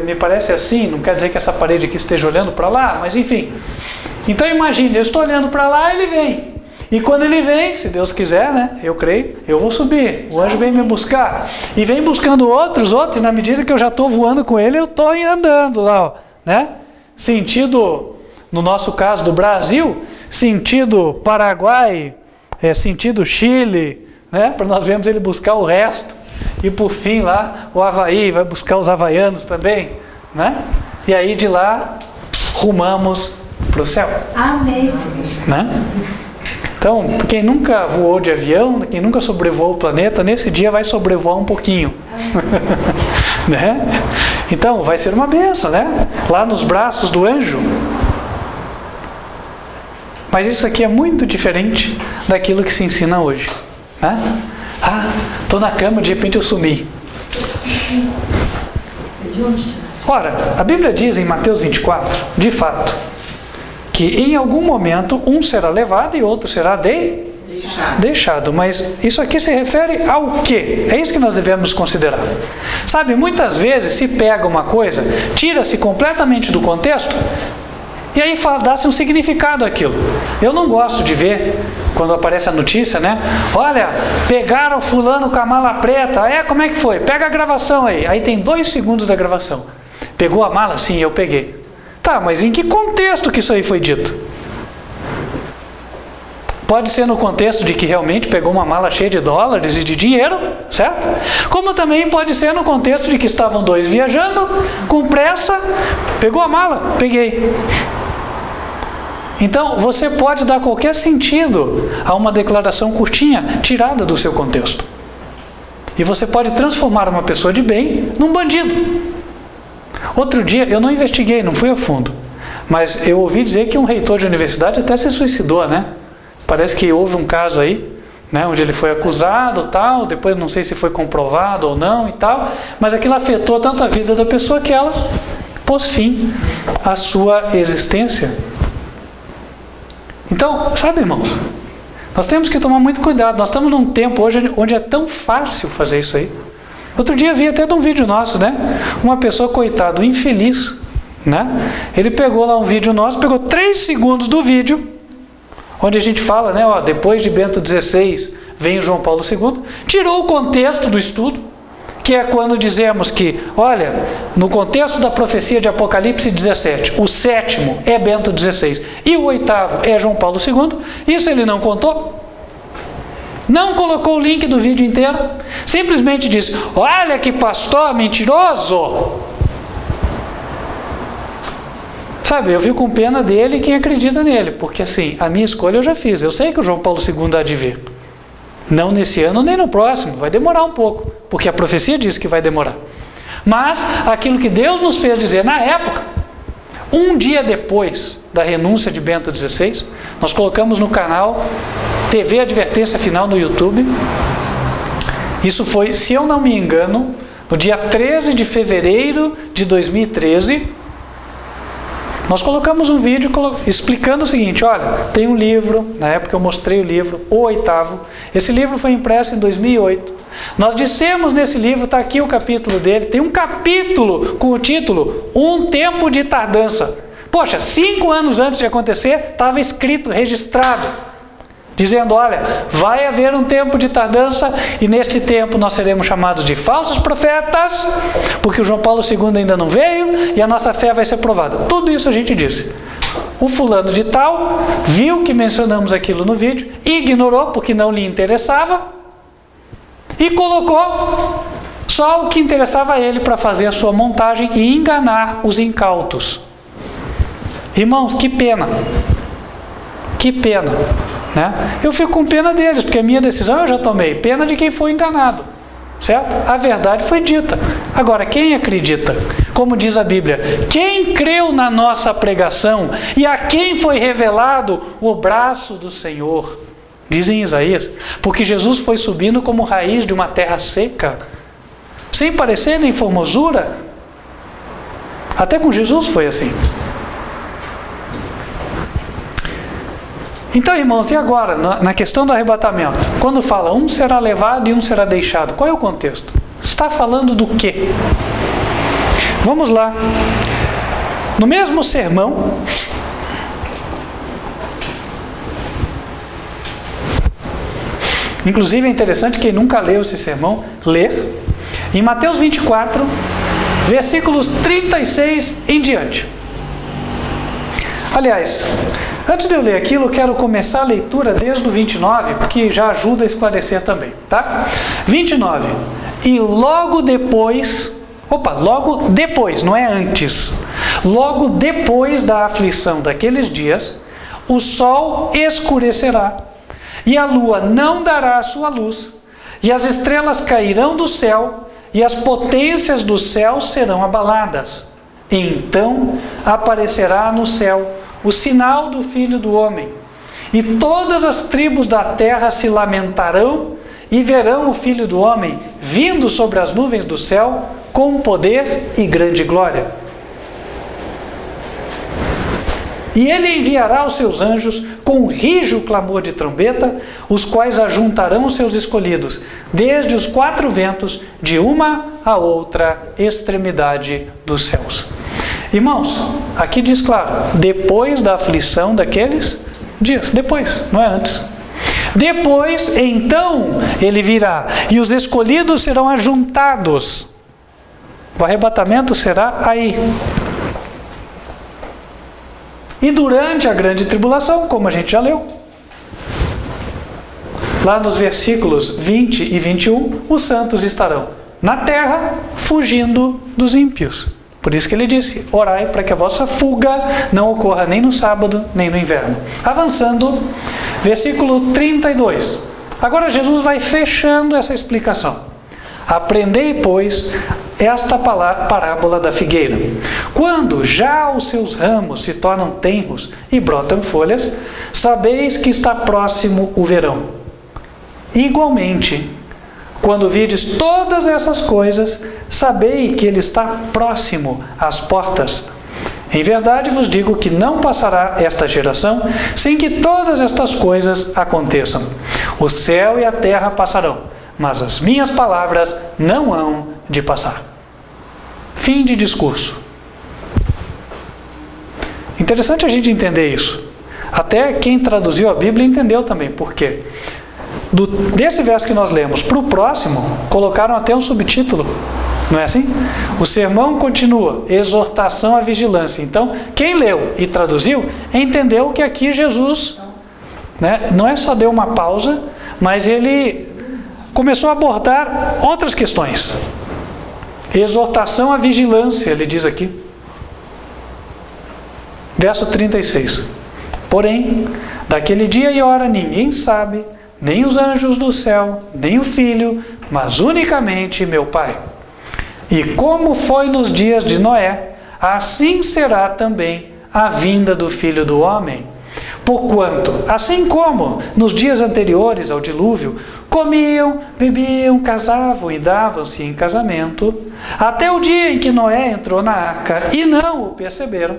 me parece assim, não quer dizer que essa parede aqui esteja olhando para lá, mas enfim. Então imagine, eu estou olhando para lá, ele vem. E quando ele vem, se Deus quiser, né, eu creio, eu vou subir. O anjo vem me buscar. E vem buscando outros, e na medida que eu já estou voando com ele, eu estou andando lá, ó, né? Sentido, no nosso caso do Brasil, sentido Paraguai, sentido Chile, né? Para nós vermos ele buscar o resto. E por fim lá, o Havaí vai buscar os havaianos também, né? E aí de lá, rumamos para o céu. Amém, Senhor. Né? Então, quem nunca voou de avião, quem nunca sobrevoou o planeta, nesse dia vai sobrevoar um pouquinho. Né? Então, vai ser uma bênção, né? Lá nos braços do anjo. Mas isso aqui é muito diferente daquilo que se ensina hoje. Né? Estou na cama, de repente eu sumi. Ora, a Bíblia diz em Mateus 24, de fato, que em algum momento um será levado e outro será deixado. Mas isso aqui se refere ao quê? É isso que nós devemos considerar. Sabe, muitas vezes se pega uma coisa, tira-se completamente do contexto, e aí dá-se um significado àquilo. Eu não gosto de ver, quando aparece a notícia, né? Olha, pegaram fulano com a mala preta. Como é que foi? Pega a gravação aí. Aí tem 2 segundos da gravação. Pegou a mala? Sim, eu peguei. Tá, mas em que contexto que isso aí foi dito? Pode ser no contexto de que realmente pegou uma mala cheia de dólares e de dinheiro, certo? Como também pode ser no contexto de que estavam 2 viajando, com pressa, pegou a mala? Peguei. Então, você pode dar qualquer sentido a uma declaração curtinha, tirada do seu contexto. E você pode transformar uma pessoa de bem num bandido. Outro dia, eu não investiguei, não fui a fundo, mas eu ouvi dizer que um reitor de universidade até se suicidou, né? Parece que houve um caso aí, né, onde ele foi acusado, tal, depois não sei se foi comprovado ou não e tal, mas aquilo afetou tanto a vida da pessoa que ela pôs fim à sua existência. Então, sabe, irmãos, nós temos que tomar muito cuidado. Nós estamos num tempo hoje onde é tão fácil fazer isso aí. Outro dia vi até de um vídeo nosso, né? Uma pessoa, coitado, infeliz, né? Ele pegou lá um vídeo nosso, pegou 3 segundos do vídeo. onde a gente fala, né, depois de Bento XVI vem o João Paulo II, tirou o contexto do estudo, que é quando dizemos que, olha, no contexto da profecia de Apocalipse 17, o 7º é Bento XVI e o 8º é João Paulo II, isso ele não contou. Não colocou o link do vídeo inteiro, simplesmente disse, olha que pastor mentiroso. Sabe, eu fico com pena dele e quem acredita nele, porque assim, a minha escolha eu já fiz, eu sei que o João Paulo II há de vir. Não nesse ano nem no próximo, vai demorar um pouco, porque a profecia diz que vai demorar. Mas aquilo que Deus nos fez dizer na época, um dia depois da renúncia de Bento XVI, nós colocamos no canal TV Advertência Final no YouTube. Isso foi, se eu não me engano, no dia 13 de fevereiro de 2013, nós colocamos um vídeo explicando o seguinte, olha, tem um livro, na época eu mostrei o livro, o 8º, esse livro foi impresso em 2008, nós dissemos nesse livro, está aqui o capítulo dele, tem um capítulo com o título, Um Tempo de Tardança. Poxa, 5 anos antes de acontecer, estava escrito, registrado, dizendo, olha, vai haver um tempo de tardança e neste tempo nós seremos chamados de falsos profetas, porque o João Paulo II ainda não veio e a nossa fé vai ser provada. Tudo isso a gente disse. O fulano de tal viu que mencionamos aquilo no vídeo, ignorou porque não lhe interessava e colocou só o que interessava a ele para fazer a sua montagem e enganar os incautos. Irmãos, que pena. Que pena. Né? Eu fico com pena deles, porque a minha decisão eu já tomei. Pena de quem foi enganado, certo? A verdade foi dita. Agora, quem acredita? Como diz a Bíblia, quem creu na nossa pregação e a quem foi revelado o braço do Senhor? Diz em Isaías, porque Jesus foi subindo como raiz de uma terra seca, sem parecer nem formosura. Até com Jesus foi assim. Então, irmãos, e agora, na questão do arrebatamento? Quando fala um será levado e um será deixado, qual é o contexto? Está falando do quê? Vamos lá. No mesmo sermão, inclusive é interessante, quem nunca leu esse sermão, ler, em Mateus 24, versículos 36 em diante. Aliás, antes de eu ler aquilo, eu quero começar a leitura desde o 29, porque já ajuda a esclarecer também, tá? 29. E logo depois, logo depois, não é antes. Logo depois da aflição daqueles dias, o sol escurecerá, e a lua não dará a sua luz, e as estrelas cairão do céu, e as potências do céu serão abaladas. Então aparecerá no céu o sinal do Filho do Homem, e todas as tribos da terra se lamentarão e verão o Filho do Homem vindo sobre as nuvens do céu com poder e grande glória. E ele enviará os seus anjos com rijo clamor de trombeta, os quais ajuntarão os seus escolhidos, desde os 4 ventos, de uma a outra extremidade dos céus. Irmãos, aqui diz claro, depois da aflição daqueles dias, depois, não é antes. Depois, então, ele virá, e os escolhidos serão ajuntados. O arrebatamento será aí. E durante a grande tribulação, como a gente já leu, lá nos versículos 20 e 21, os santos estarão na terra, fugindo dos ímpios. Por isso que ele disse, orai para que a vossa fuga não ocorra nem no sábado, nem no inverno. Avançando, versículo 32. Agora Jesus vai fechando essa explicação. Aprendei, pois, esta parábola da figueira. Quando já os seus ramos se tornam tenros e brotam folhas, sabeis que está próximo o verão. Igualmente, quando vides todas essas coisas, sabei que ele está próximo às portas. Em verdade vos digo que não passará esta geração sem que todas estas coisas aconteçam. O céu e a terra passarão, mas as minhas palavras não hão de passar. Fim de discurso. Interessante a gente entender isso. Até quem traduziu a Bíblia entendeu também por quê. Desse verso que nós lemos para o próximo, colocaram até um subtítulo, não é assim? O sermão continua, exortação à vigilância. Então, quem leu e traduziu, entendeu que aqui Jesus, né, não é só deu uma pausa, mas ele começou a abordar outras questões. Exortação à vigilância, ele diz aqui. Verso 36. Porém, daquele dia e hora ninguém sabe, nem os anjos do céu, nem o Filho, mas unicamente meu Pai. E como foi nos dias de Noé, assim será também a vinda do Filho do Homem. Porquanto, assim como nos dias anteriores ao dilúvio, comiam, bebiam, casavam e davam-se em casamento, até o dia em que Noé entrou na arca e não o perceberam,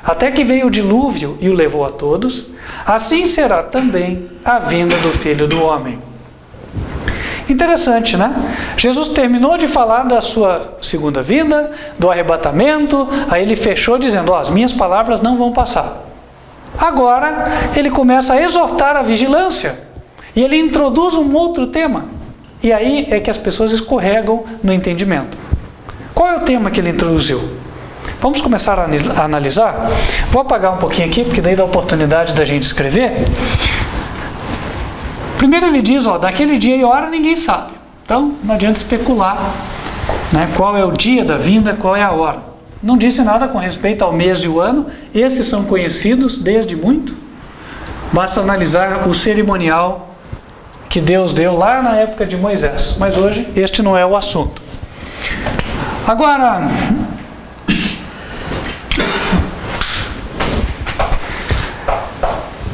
até que veio o dilúvio e o levou a todos, assim será também a vinda do Filho do Homem. Interessante, né? Jesus terminou de falar da sua segunda vinda, do arrebatamento, aí ele fechou dizendo, as minhas palavras não vão passar. Agora, ele começa a exortar a vigilância, e ele introduz um outro tema, e aí é que as pessoas escorregam no entendimento. Qual é o tema que ele introduziu? Vamos começar a analisar? Vou apagar um pouquinho aqui, porque daí dá a oportunidade da gente escrever. Primeiro ele diz, daquele dia e hora ninguém sabe. Então, não adianta especular, né, qual é o dia da vinda, qual é a hora. Não disse nada com respeito ao mês e o ano. Esses são conhecidos desde muito. Basta analisar o cerimonial que Deus deu lá na época de Moisés. Mas hoje este não é o assunto. Agora,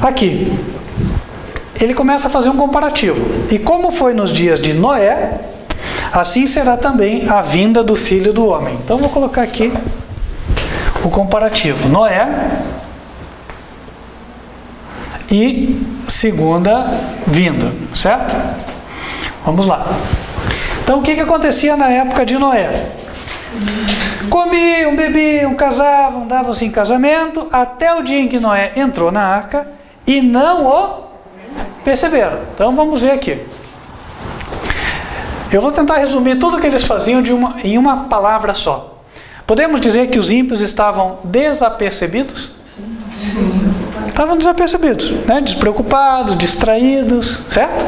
aqui, ele começa a fazer um comparativo. E como foi nos dias de Noé, assim será também a vinda do Filho do Homem. Então vou colocar aqui o comparativo. Noé e segunda vinda, certo? Vamos lá. Então o que acontecia na época de Noé? Comiam, bebiam, casavam, davam-se em casamento, até o dia em que Noé entrou na arca e não o perceberam. Então vamos ver aqui. Eu vou tentar resumir tudo o que eles faziam em uma palavra só. Podemos dizer que os ímpios estavam desapercebidos? Estavam desapercebidos, né? Despreocupados, distraídos, certo?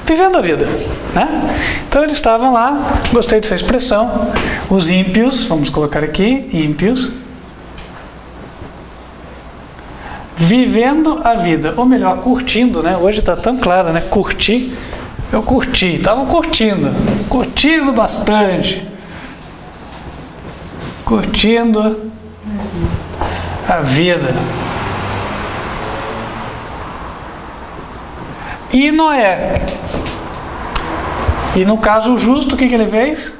Vivendo a vida, né? Então eles estavam lá, gostei dessa expressão, os ímpios, vamos colocar aqui, ímpios, vivendo a vida, ou melhor, curtindo, né? Hoje está tão claro, né? Curtir. Eu curti, estavam curtindo bastante, curtindo a vida. E Noé, e no caso o justo, o que ele fez?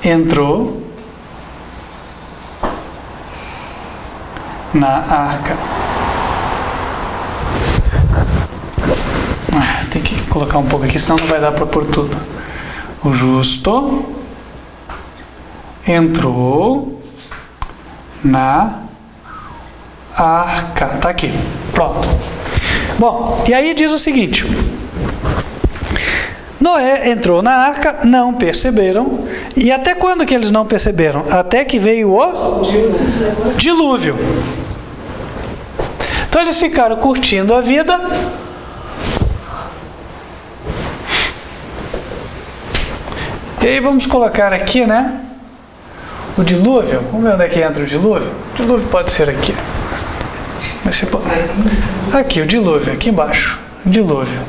Entrou na arca. Tem que colocar um pouco aqui, senão não vai dar para pôr tudo. O justo entrou na arca. Está aqui. Pronto. Bom, e aí diz o seguinte. Noé entrou na arca, não perceberam. E até quando que eles não perceberam? Até que veio o dilúvio. Então eles ficaram curtindo a vida. E aí vamos colocar aqui, né? O dilúvio. Vamos ver onde é que entra o dilúvio? O dilúvio pode ser aqui. Vai ser aqui, o dilúvio, aqui embaixo. O dilúvio.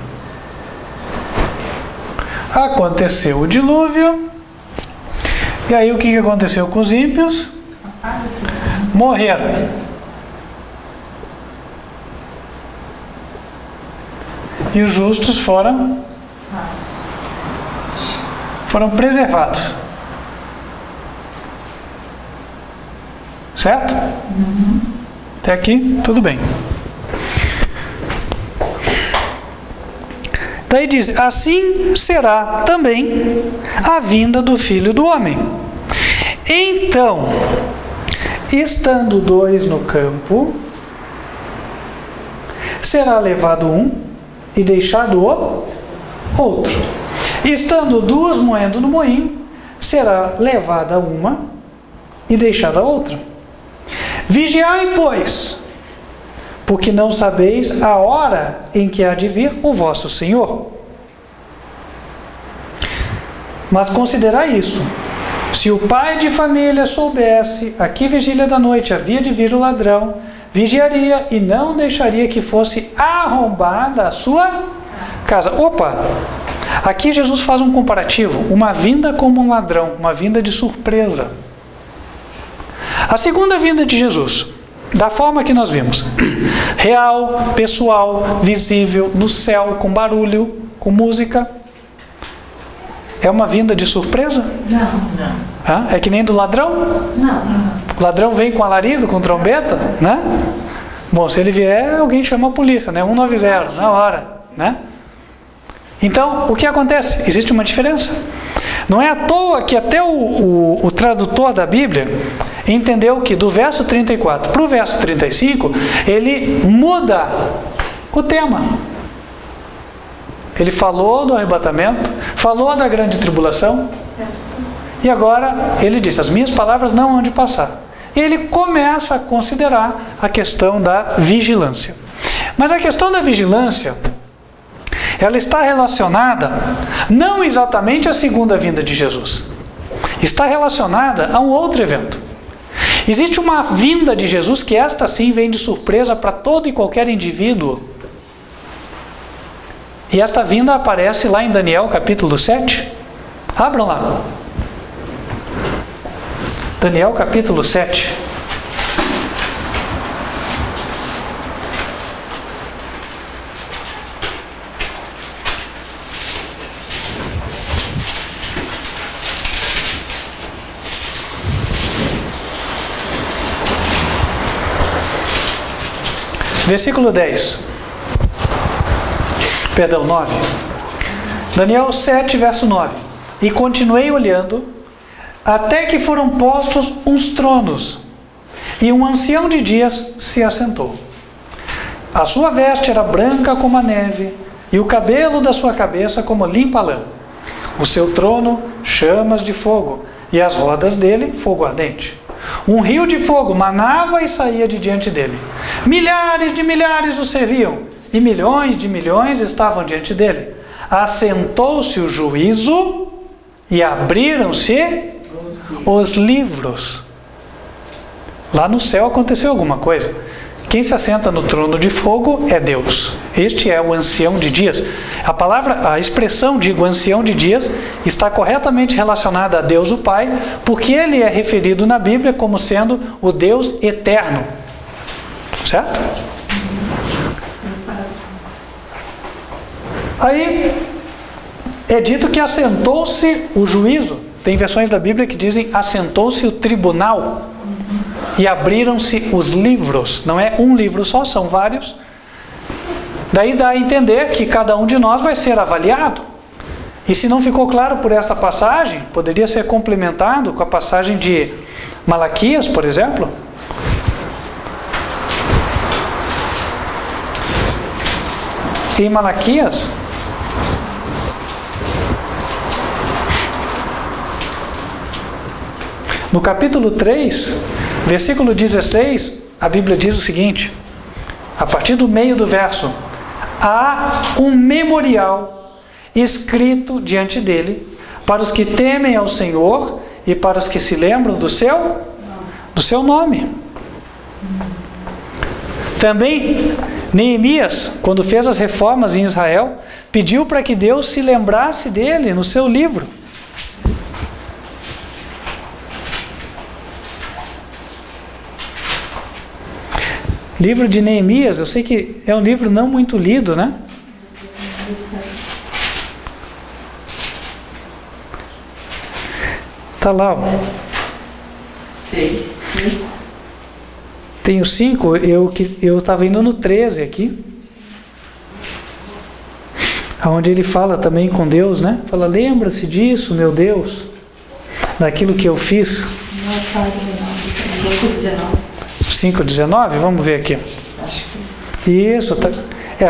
Aconteceu o dilúvio. E aí o que aconteceu com os ímpios? Morreram. E os justos foram preservados. Certo? Até aqui, tudo bem. Daí diz, assim será também a vinda do Filho do Homem. Então, Estando 2 no campo, será levado um e deixado o outro. Estando 2 moendo no moinho, será levada uma e deixada a outra. Vigiai, pois, porque não sabeis a hora em que há de vir o vosso Senhor. Mas considerai isso: se o pai de família soubesse a que vigília da noite havia de vir o ladrão, vigiaria e não deixaria que fosse arrombada a sua casa. Opa! Aqui Jesus faz um comparativo, uma vinda como um ladrão, uma vinda de surpresa. A segunda vinda de Jesus, da forma que nós vimos, real, pessoal, visível, no céu, com barulho, com música, é uma vinda de surpresa? Não. É que nem do ladrão? Não. O ladrão vem com alarido, com trombeta, né? Bom, se ele vier, alguém chama a polícia, né? 190, na hora, né? Então, o que acontece? Existe uma diferença. Não é à toa que até o tradutor da Bíblia entendeu que do verso 34 para o verso 35, ele muda o tema. Ele falou do arrebatamento, falou da grande tribulação, e agora ele disse: as minhas palavras não hão de passar. E ele começa a considerar a questão da vigilância. Mas a questão da vigilância, ela está relacionada não exatamente à segunda vinda de Jesus. Está relacionada a um outro evento. Existe uma vinda de Jesus que esta sim vem de surpresa para todo e qualquer indivíduo. E esta vinda aparece lá em Daniel capítulo 7. Abram lá. Daniel capítulo 7. Versículo 10. Perdão, 9. Daniel 7, verso 9. E continuei olhando, até que foram postos uns tronos, e um ancião de dias se assentou. A sua veste era branca como a neve, e o cabelo da sua cabeça como limpa lã. O seu trono, chamas de fogo, e as rodas dele, fogo ardente. Um rio de fogo manava e saía de diante dele. Milhares de milhares o serviam, e milhões de milhões estavam diante dele. Assentou-se o juízo, e abriram-se os livros. Lá no céu aconteceu alguma coisa. Quem se assenta no trono de fogo é Deus. Este é o ancião de dias. A expressão, digo, ancião de dias, está corretamente relacionada a Deus o Pai, porque ele é referido na Bíblia como sendo o Deus eterno. Certo? Aí é dito que assentou-se o juízo. Tem versões da Bíblia que dizem assentou-se o tribunal. E abriram-se os livros. Não é um livro só, são vários. Daí dá a entender que cada um de nós vai ser avaliado. E se não ficou claro por esta passagem, poderia ser complementado com a passagem de Malaquias, por exemplo. Em Malaquias, no capítulo 3, versículo 16, a Bíblia diz o seguinte, a partir do meio do verso: há um memorial escrito diante dele para os que temem ao Senhor e para os que se lembram do seu nome. Também Neemias, quando fez as reformas em Israel, pediu para que Deus se lembrasse dele no seu livro. Livro de Neemias, eu sei que é um livro não muito lido, né? Está lá, ó. Tem o 5, eu estava indo no 13 aqui. Onde ele fala também com Deus, né? Fala, lembra-se disso, meu Deus, daquilo que eu fiz. 5,19, vamos ver aqui. Acho que... Isso, tá.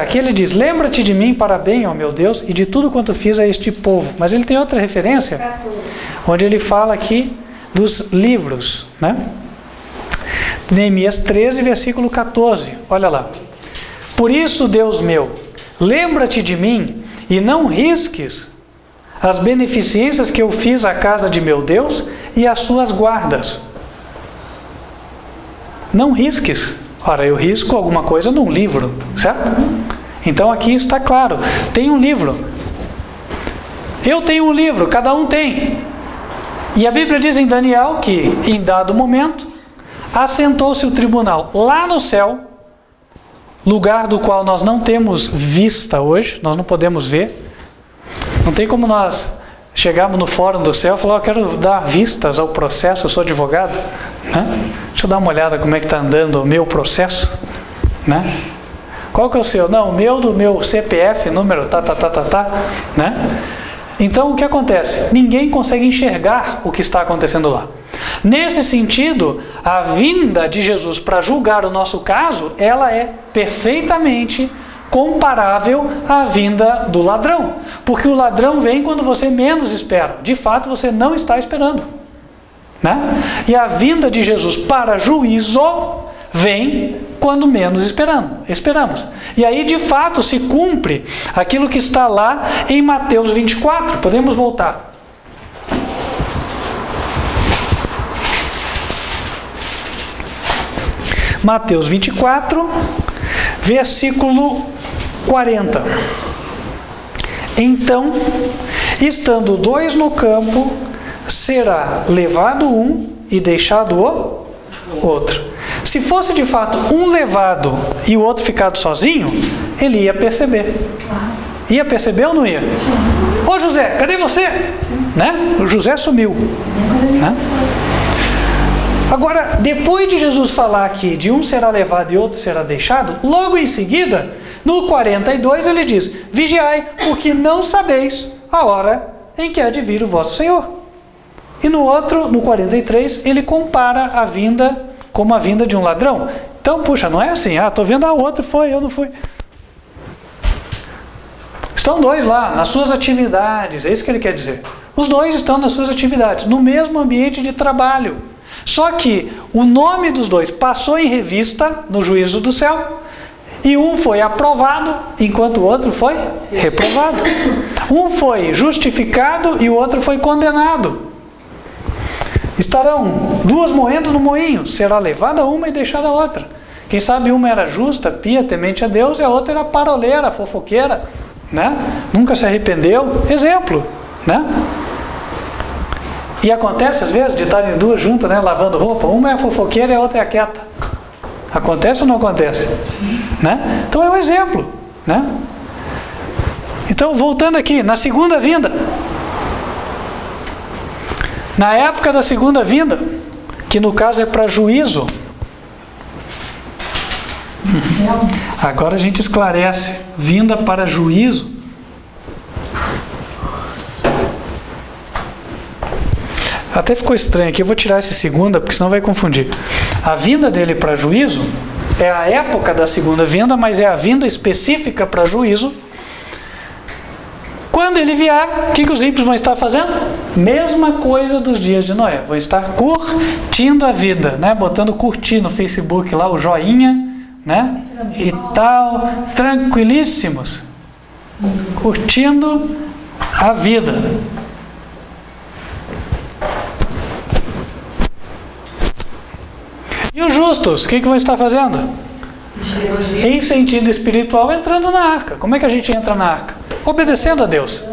Aqui ele diz, lembra-te de mim para bem, ó meu Deus, e de tudo quanto fiz a este povo. Mas ele tem outra referência, onde ele fala aqui dos livros, né? Neemias 13, versículo 14, olha lá. Por isso, Deus meu, lembra-te de mim e não risques as beneficências que eu fiz à casa de meu Deus e às suas guardas. Não risques. Ora, eu risco alguma coisa num livro, certo? Então aqui está claro, tem um livro. Eu tenho um livro, cada um tem. E a Bíblia diz em Daniel que, em dado momento, assentou-se o tribunal lá no céu, lugar do qual nós não temos vista hoje, nós não podemos ver. Não tem como nós chegarmos no fórum do céu e falar, eu quero dar vistas ao processo, eu sou advogado, né? Deixa eu dar uma olhada como é que está andando o meu processo, né? Qual que é o seu? Não, o meu do meu CPF, número, né? Então, o que acontece? Ninguém consegue enxergar o que está acontecendo lá. Nesse sentido, a vinda de Jesus para julgar o nosso caso, ela é perfeitamente comparável à vinda do ladrão. Porque o ladrão vem quando você menos espera. De fato, você não está esperando, né? E a vinda de Jesus para juízo vem quando menos esperamos. E aí, de fato, se cumpre aquilo que está lá em Mateus 24. Podemos voltar. Mateus 24, versículo 40. Então, estando dois no campo, será levado um e deixado o outro. Se fosse de fato um levado e o outro ficado sozinho, ele ia perceber. Ia perceber ou não ia? Ô José, cadê você? Né? O José sumiu. Né? Agora, depois de Jesus falar aqui de um será levado e outro será deixado, logo em seguida, no 42 ele diz, vigiai, porque não sabeis a hora em que há de vir o vosso Senhor. E no outro, no 43, ele compara a vinda como a vinda de um ladrão. Então, puxa, não é assim, estou vendo a outra, foi, eu não fui. Estão dois lá, nas suas atividades, é isso que ele quer dizer. Os dois estão nas suas atividades, no mesmo ambiente de trabalho. Só que o nome dos dois passou em revista no juízo do céu, e um foi aprovado, enquanto o outro foi reprovado. Um foi justificado e o outro foi condenado. Estarão duas moendo no moinho, será levada uma e deixada a outra. Quem sabe uma era justa, pia, temente a Deus, e a outra era paroleira, fofoqueira, né? Nunca se arrependeu. Exemplo, né? E acontece às vezes de estarem duas juntas, né, lavando roupa, uma é a fofoqueira e a outra é a quieta. Acontece ou não acontece? Né? Então é um exemplo, né? Então, voltando aqui, na segunda vinda. Na época da segunda vinda, que no caso é para juízo. Agora a gente esclarece. Vinda para juízo. Até ficou estranho aqui, eu vou tirar esse segunda, porque senão vai confundir. A vinda dele para juízo é a época da segunda vinda, mas é a vinda específica para juízo. Quando ele vier, o que os ímpios vão estar fazendo? Mesma coisa dos dias de Noé. Vão estar curtindo a vida, né? Botando curtir no Facebook lá, o joinha, né? E tal, tranquilíssimos. Curtindo a vida. E os justos, o que vão estar fazendo? Em sentido espiritual, entrando na arca. Como é que a gente entra na arca? Obedecendo a Deus.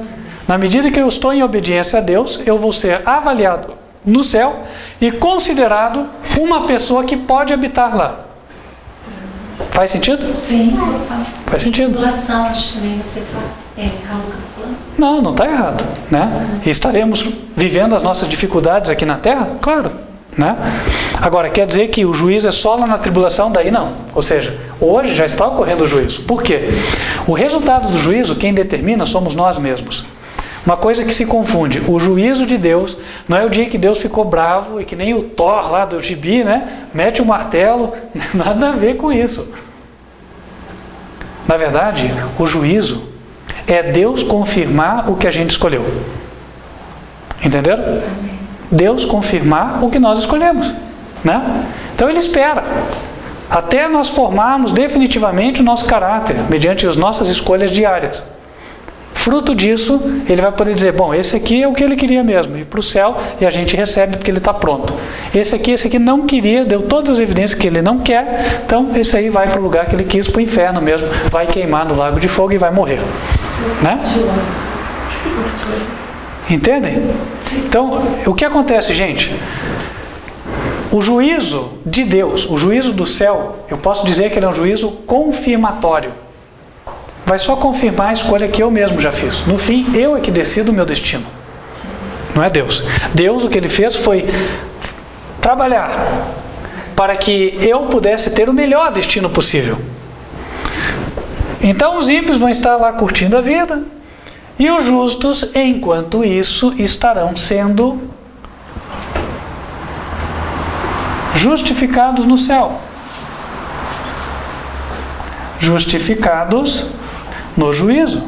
Na medida que eu estou em obediência a Deus, eu vou ser avaliado no céu e considerado uma pessoa que pode habitar lá. Faz sentido? Sim. Faz sentido. Doação, acho que também você faz. É errado o que eu tô falando? Não, não está errado, né? E estaremos vivendo as nossas dificuldades aqui na Terra? Claro, né? Agora, quer dizer que o juízo é só lá na tribulação? Daí não. Ou seja, hoje já está ocorrendo o juízo. Por quê? O resultado do juízo, quem determina somos nós mesmos. Uma coisa que se confunde, o juízo de Deus não é o dia que Deus ficou bravo e que nem o Thor lá do gibi, né? Mete o martelo, nada a ver com isso. Na verdade, o juízo é Deus confirmar o que a gente escolheu. Entenderam? Deus confirmar o que nós escolhemos, né? Então Ele espera até nós formarmos definitivamente o nosso caráter, mediante as nossas escolhas diárias. Fruto disso, Ele vai poder dizer, bom, esse aqui é o que Ele queria mesmo, ir para o céu, e a gente recebe porque Ele está pronto. Esse aqui não queria, deu todas as evidências que Ele não quer, então esse aí vai para o lugar que Ele quis, para o inferno mesmo, vai queimar no lago de fogo e vai morrer. Né? Entendem? Então, o que acontece, gente? O juízo de Deus, o juízo do céu, eu posso dizer que ele é um juízo confirmatório. Vai só confirmar a escolha que eu mesmo já fiz. No fim, eu é que decido o meu destino. Não é Deus. Deus, o que Ele fez foi trabalhar para que eu pudesse ter o melhor destino possível. Então, os ímpios vão estar lá curtindo a vida, e os justos, enquanto isso, estarão sendo justificados no céu. Justificados no juízo.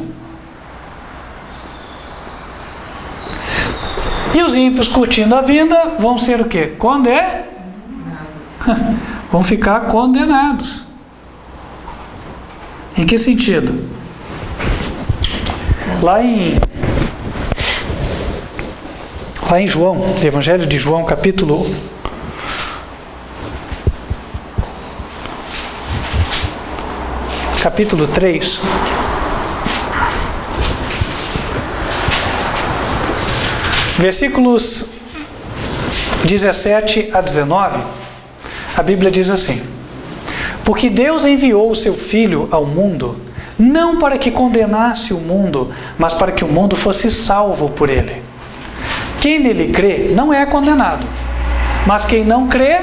E os ímpios curtindo a vida vão ser o quê? Vão ficar condenados. Em que sentido? Lá em João, Evangelho de João, capítulo 3, versículos 17 a 19, a Bíblia diz assim: porque Deus enviou o seu Filho ao mundo, não para que condenasse o mundo, mas para que o mundo fosse salvo por ele. Quem nele crê não é condenado, mas quem não crê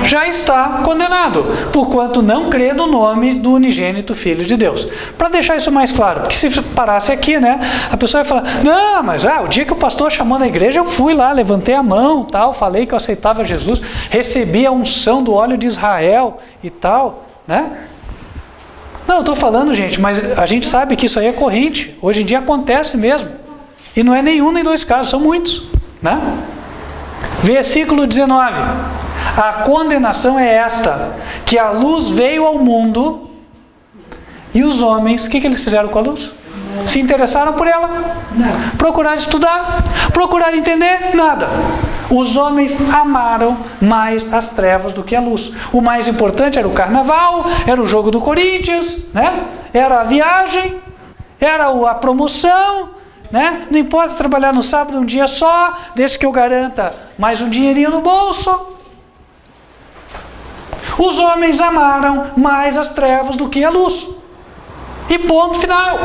já está condenado, porquanto não crê no nome do unigênito Filho de Deus. Para deixar isso mais claro, porque se parasse aqui, né, a pessoa ia falar, não, mas o dia que o pastor chamou na igreja, eu fui lá, levantei a mão, tal, falei que eu aceitava Jesus, recebi a unção do óleo de Israel e tal, né? Não, eu estou falando, gente, mas a gente sabe que isso aí é corrente, hoje em dia acontece mesmo, e não é nenhum nem dois casos, são muitos, né? Versículo 19: a condenação é esta, que a luz veio ao mundo, e os homens, o que eles fizeram com a luz? Se interessaram por ela? Não. Procuraram estudar? Procuraram entender? Nada. Os homens amaram mais as trevas do que a luz. O mais importante era o carnaval, era o jogo do Corinthians, né? Era a viagem, era a promoção, né? Não importa trabalhar no sábado um dia só, desde que eu garanta mais um dinheirinho no bolso. Os homens amaram mais as trevas do que a luz. E ponto final.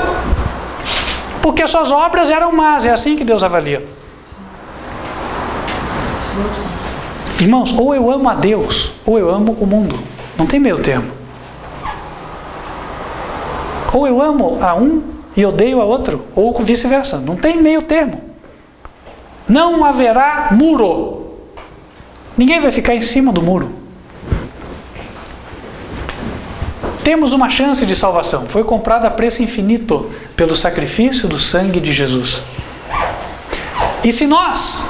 Porque suas obras eram más, é assim que Deus avalia. Irmãos, ou eu amo a Deus, ou eu amo o mundo. Não tem meio termo. Ou eu amo a um e odeio a outro, ou vice-versa. Não tem meio termo. Não haverá muro. Ninguém vai ficar em cima do muro. Temos uma chance de salvação. Foi comprada a preço infinito pelo sacrifício do sangue de Jesus. E se nós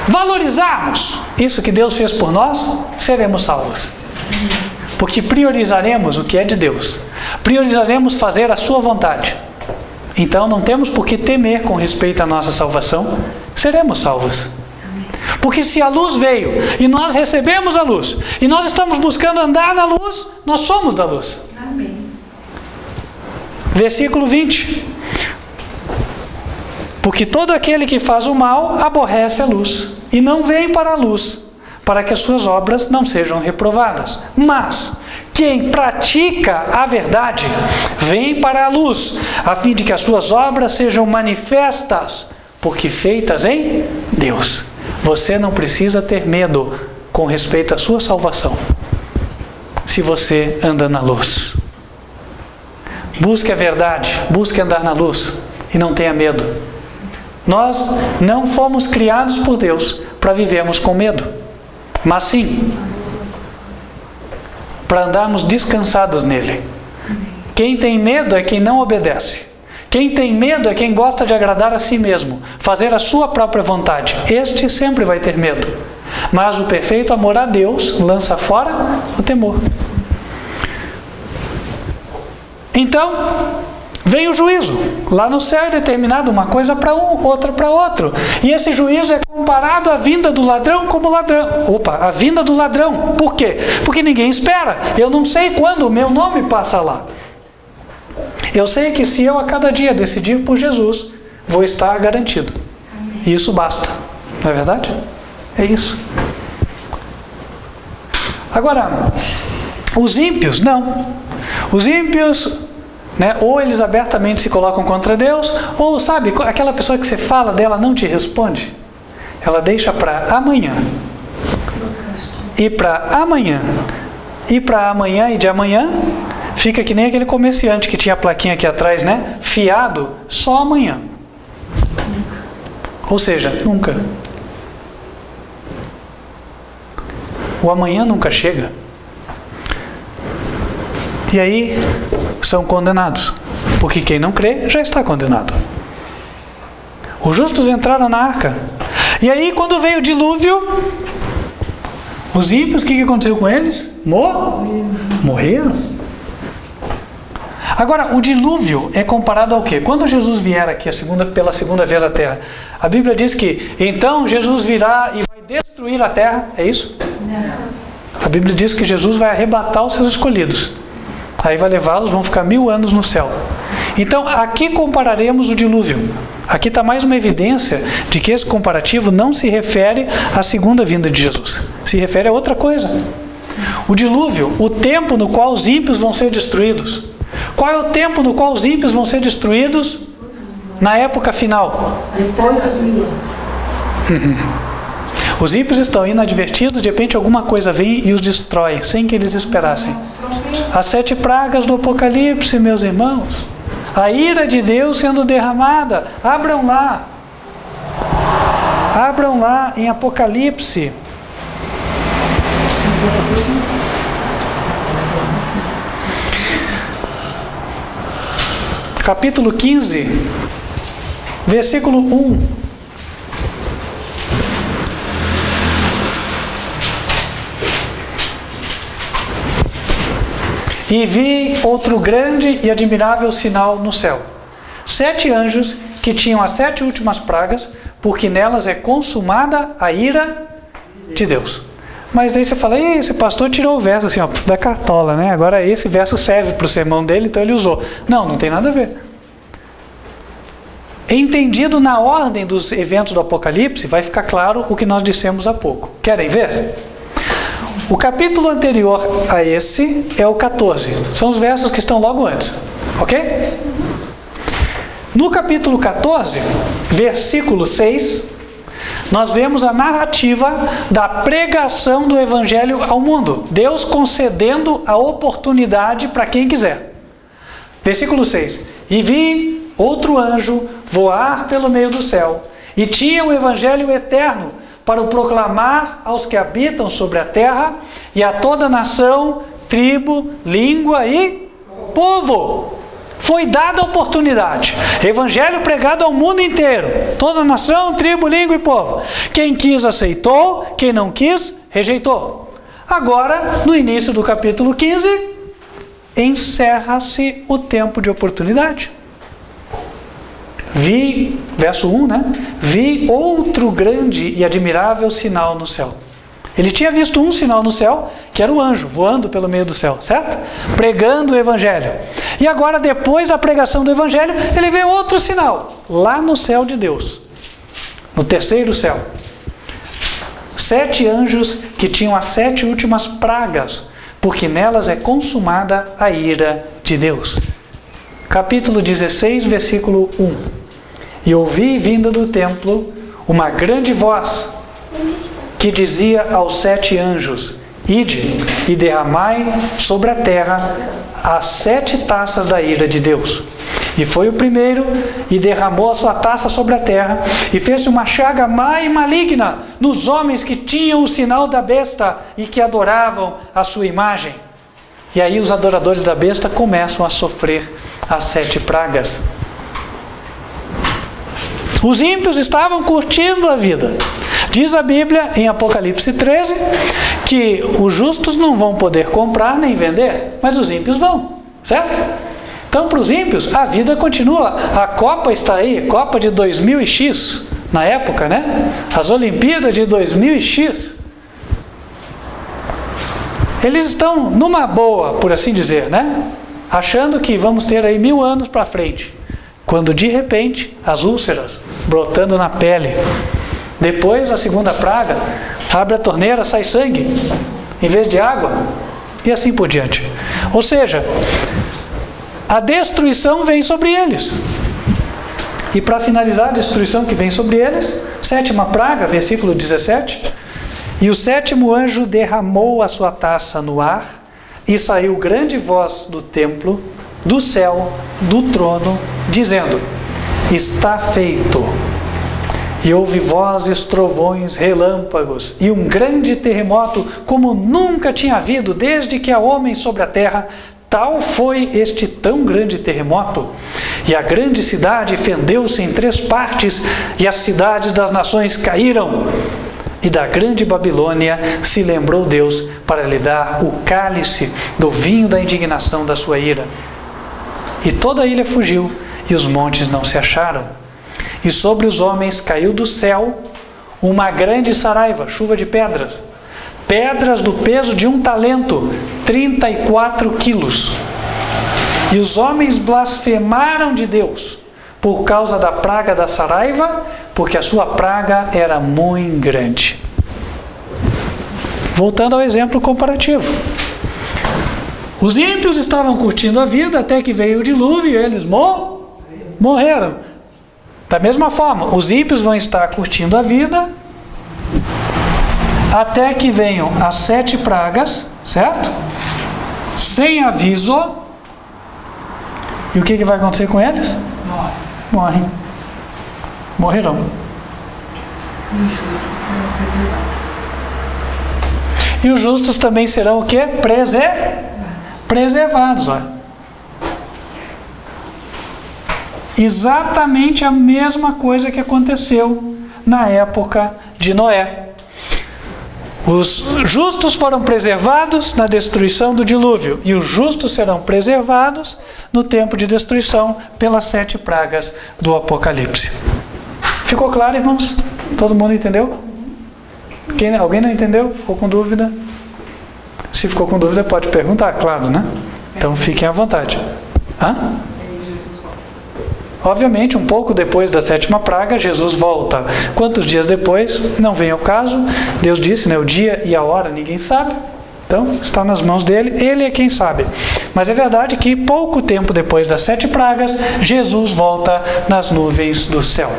valorizarmos isso que Deus fez por nós, seremos salvos. Porque priorizaremos o que é de Deus. Priorizaremos fazer a sua vontade. Então não temos por que temer com respeito à nossa salvação. Seremos salvos. Porque se a luz veio e nós recebemos a luz, e nós estamos buscando andar na luz, nós somos da luz. Amém. Versículo 20. Porque todo aquele que faz o mal aborrece a luz, e não vem para a luz, para que as suas obras não sejam reprovadas. Mas quem pratica a verdade vem para a luz, a fim de que as suas obras sejam manifestas, porque feitas em Deus. Você não precisa ter medo com respeito à sua salvação, se você anda na luz. Busque a verdade, busque andar na luz, e não tenha medo. Nós não fomos criados por Deus para vivermos com medo, mas sim para andarmos descansados nele. Quem tem medo é quem não obedece. Quem tem medo é quem gosta de agradar a si mesmo, fazer a sua própria vontade. Este sempre vai ter medo. Mas o perfeito amor a Deus lança fora o temor. Então, vem o juízo. Lá no céu é determinado uma coisa para um, outra para outro. E esse juízo é comparado à vinda do ladrão como ladrão. A vinda do ladrão. Por quê? Porque ninguém espera. Eu não sei quando o meu nome passa lá. Eu sei que se eu a cada dia decidir por Jesus, vou estar garantido. E isso basta. Não é verdade? É isso. Agora, os ímpios, não. Os ímpios, ou eles abertamente se colocam contra Deus, ou sabe, aquela pessoa que você fala dela não te responde. Ela deixa para amanhã. E para amanhã. E para amanhã e de amanhã, fica que nem aquele comerciante que tinha a plaquinha aqui atrás, fiado, só amanhã. Ou seja, nunca. O amanhã nunca chega. E aí são condenados. Porque quem não crê já está condenado. Os justos entraram na arca. E aí quando veio o dilúvio, os ímpios, o que aconteceu com eles? Morreram. Agora, o dilúvio é comparado ao quê? Quando Jesus vier aqui pela segunda vez à terra, a Bíblia diz que então Jesus virá e vai destruir a terra. É isso? Não. A Bíblia diz que Jesus vai arrebatar os seus escolhidos. Aí vai levá-los, vão ficar 1000 anos no céu. Então, aqui compararemos o dilúvio. Aqui está mais uma evidência de que esse comparativo não se refere à segunda vinda de Jesus. Se refere a outra coisa. O dilúvio, o tempo no qual os ímpios vão ser destruídos. Qual é o tempo no qual os ímpios vão ser destruídos? Na época final. Depois dos 1000 anos. Os ímpios estão inadvertidos, de repente alguma coisa vem e os destrói, sem que eles esperassem. As 7 pragas do Apocalipse, meus irmãos. A ira de Deus sendo derramada. Abram lá em Apocalipse. Capítulo 15, versículo 1. E vi outro grande e admirável sinal no céu. 7 anjos que tinham as 7 últimas pragas, porque nelas é consumada a ira de Deus. Mas daí você fala, esse pastor tirou o verso assim, da cartola, Agora esse verso serve para o sermão dele, então ele usou. Não tem nada a ver. Entendido na ordem dos eventos do Apocalipse, vai ficar claro o que nós dissemos há pouco. Querem ver? O capítulo anterior a esse é o 14. São os versos que estão logo antes. Ok? No capítulo 14, versículo 6, nós vemos a narrativa da pregação do Evangelho ao mundo. Deus concedendo a oportunidade para quem quiser. Versículo 6. E vi outro anjo voar pelo meio do céu, e tinha o Evangelho eterno para o proclamar aos que habitam sobre a terra, e a toda nação, tribo, língua e povo. Foi dada a oportunidade. Evangelho pregado ao mundo inteiro. Toda nação, tribo, língua e povo. Quem quis aceitou, quem não quis, rejeitou. Agora, no início do capítulo 15, encerra-se o tempo de oportunidade. Vi, verso 1, Vi outro grande e admirável sinal no céu. Ele tinha visto um sinal no céu, que era o anjo voando pelo meio do céu, certo? Pregando o Evangelho. E agora, depois da pregação do Evangelho, ele vê outro sinal, lá no céu de Deus, no terceiro céu. 7 anjos que tinham as 7 últimas pragas, porque nelas é consumada a ira de Deus. Capítulo 16, versículo 1. E ouvi vinda do templo uma grande voz, que dizia aos 7 anjos: Ide e derramai sobre a terra as 7 taças da ira de Deus. E foi o primeiro, e derramou a sua taça sobre a terra, e fez uma chaga má e maligna nos homens que tinham o sinal da besta e que adoravam a sua imagem. E aí os adoradores da besta começam a sofrer as 7 pragas. Os ímpios estavam curtindo a vida. Diz a Bíblia, em Apocalipse 13, que os justos não vão poder comprar nem vender, mas os ímpios vão, certo? Então, para os ímpios, a vida continua. A Copa está aí, Copa de 2000 e X, na época, né? As Olimpíadas de 2000 e X. Eles estão numa boa, por assim dizer, né? Achando que vamos ter aí 1000 anos para frente. Quando, de repente, as úlceras brotando na pele. Depois, a segunda praga, abre a torneira, sai sangue, em vez de água. E assim por diante. Ou seja, a destruição vem sobre eles. E para finalizar a destruição que vem sobre eles, 7ª praga, versículo 17. E o 7º anjo derramou a sua taça no ar, e saiu grande voz do templo, do céu, do trono, dizendo: está feito. E houve vozes, trovões, relâmpagos, e um grande terremoto, como nunca tinha havido desde que há homem sobre a terra. Tal foi este tão grande terremoto. E a grande cidade fendeu-se em 3 partes, e as cidades das nações caíram. E da grande Babilônia se lembrou Deus para lhe dar o cálice do vinho da indignação da sua ira. E toda a ilha fugiu, e os montes não se acharam. E sobre os homens caiu do céu uma grande saraiva, chuva de pedras. Pedras do peso de 1 talento, 34 quilos. E os homens blasfemaram de Deus por causa da praga da saraiva, porque a sua praga era muito grande. Voltando ao exemplo comparativo. Os ímpios estavam curtindo a vida até que veio o dilúvio e eles morreram. Da mesma forma, os ímpios vão estar curtindo a vida até que venham as 7 pragas, certo? Sem aviso. E o que vai acontecer com eles? Morrem. Morrerão. E os justos também serão o quê? Preservados. Olha. Exatamente a mesma coisa que aconteceu na época de Noé. Os justos foram preservados na destruição do dilúvio, e os justos serão preservados no tempo de destruição pelas 7 pragas do Apocalipse. Ficou claro, irmãos? Todo mundo entendeu? Alguém não entendeu? Ficou com dúvida? Se ficou com dúvida, pode perguntar, claro, né? Então fiquem à vontade. Hã? Obviamente, um pouco depois da 7ª praga, Jesus volta. Quantos dias depois? Não vem ao caso. Deus disse, né, o dia e a hora ninguém sabe. Então, está nas mãos dele. Ele é quem sabe. Mas é verdade que pouco tempo depois das 7 pragas, Jesus volta nas nuvens do céu.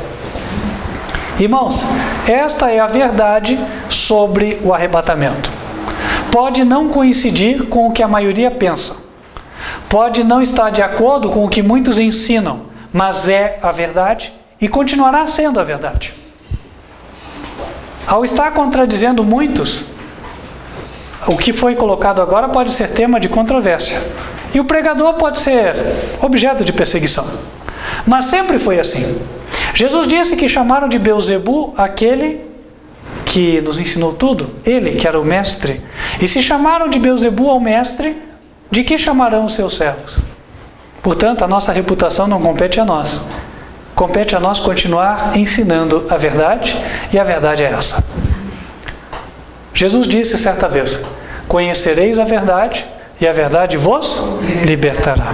Irmãos, esta é a verdade sobre o arrebatamento. Pode não coincidir com o que a maioria pensa. Pode não estar de acordo com o que muitos ensinam. Mas é a verdade e continuará sendo a verdade. Ao estar contradizendo muitos, o que foi colocado agora pode ser tema de controvérsia. E o pregador pode ser objeto de perseguição. Mas sempre foi assim. Jesus disse que chamaram de Beelzebu aquele que nos ensinou tudo, ele que era o mestre. E se chamaram de Beelzebu ao mestre, de que chamarão os seus servos? Portanto, a nossa reputação não compete a nós. Compete a nós continuar ensinando a verdade, e a verdade é essa. Jesus disse certa vez: conhecereis a verdade, e a verdade vos libertará.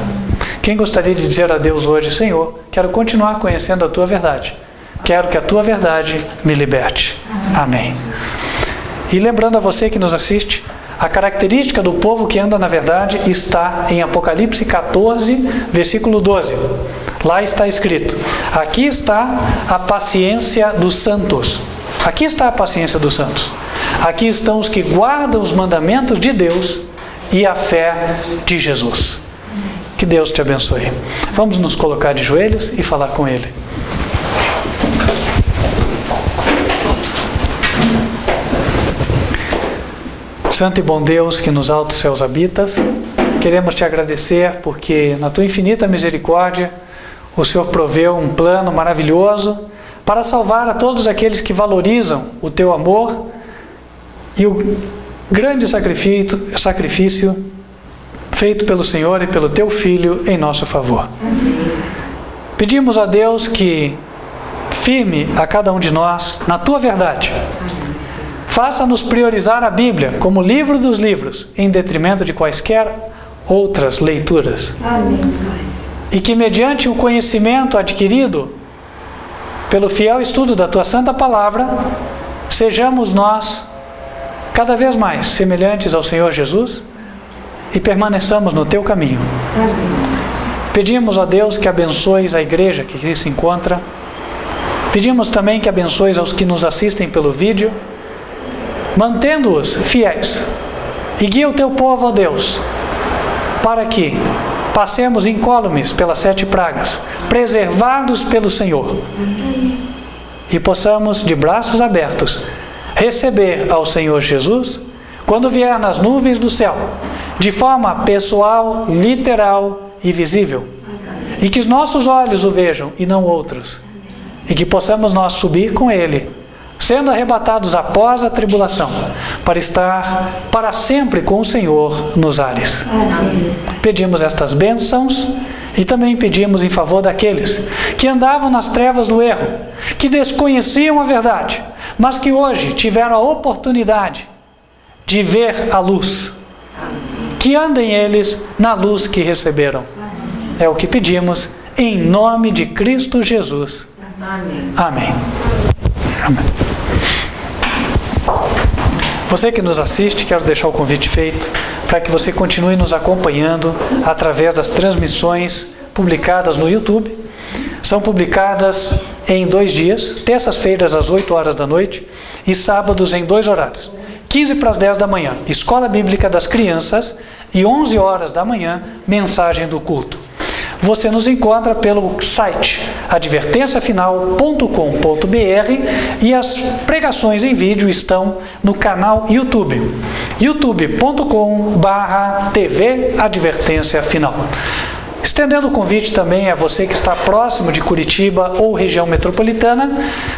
Quem gostaria de dizer a Deus hoje: Senhor, quero continuar conhecendo a tua verdade. Quero que a tua verdade me liberte. Amém. E lembrando a você que nos assiste, a característica do povo que anda na verdade está em Apocalipse 14, versículo 12. Lá está escrito: aqui está a paciência dos santos. Aqui está a paciência dos santos. Aqui estão os que guardam os mandamentos de Deus e a fé de Jesus. Que Deus te abençoe. Vamos nos colocar de joelhos e falar com Ele. Santo e bom Deus, que nos altos céus habitas, queremos te agradecer porque na tua infinita misericórdia o Senhor proveu um plano maravilhoso para salvar a todos aqueles que valorizam o teu amor e o grande sacrifício feito pelo Senhor e pelo teu Filho em nosso favor. Pedimos a Deus que firme a cada um de nós na tua verdade. Faça-nos priorizar a Bíblia como livro dos livros, em detrimento de quaisquer outras leituras. Amém. E que mediante o conhecimento adquirido pelo fiel estudo da tua santa palavra, sejamos nós cada vez mais semelhantes ao Senhor Jesus e permaneçamos no teu caminho. Amém. Pedimos a Deus que abençoes a igreja que aqui se encontra. Pedimos também que abençoes aos que nos assistem pelo vídeo, mantendo-os fiéis. E guia o teu povo, ó Deus, para que passemos incólumes pelas 7 pragas, preservados pelo Senhor, e possamos, de braços abertos, receber ao Senhor Jesus, quando vier nas nuvens do céu, de forma pessoal, literal e visível. E que os nossos olhos o vejam e não outros. E que possamos nós subir com Ele, sendo arrebatados após a tribulação, para estar para sempre com o Senhor nos ares. Pedimos estas bênçãos e também pedimos em favor daqueles que andavam nas trevas do erro, que desconheciam a verdade, mas que hoje tiveram a oportunidade de ver a luz. Que andem eles na luz que receberam. É o que pedimos em nome de Cristo Jesus. Amém. Amém. Amém. Você que nos assiste, quero deixar o convite feito para que você continue nos acompanhando através das transmissões publicadas no YouTube. São publicadas em 2 dias, terças-feiras às 8 horas da noite e sábados em 2 horários. 15 para as 10 da manhã, Escola Bíblica das Crianças, e 11 horas da manhã, Mensagem do Culto. Você nos encontra pelo site advertenciafinal.com.br e as pregações em vídeo estão no canal YouTube, youtube.com/TV Advertência Final. Estendendo o convite também a você que está próximo de Curitiba ou região metropolitana,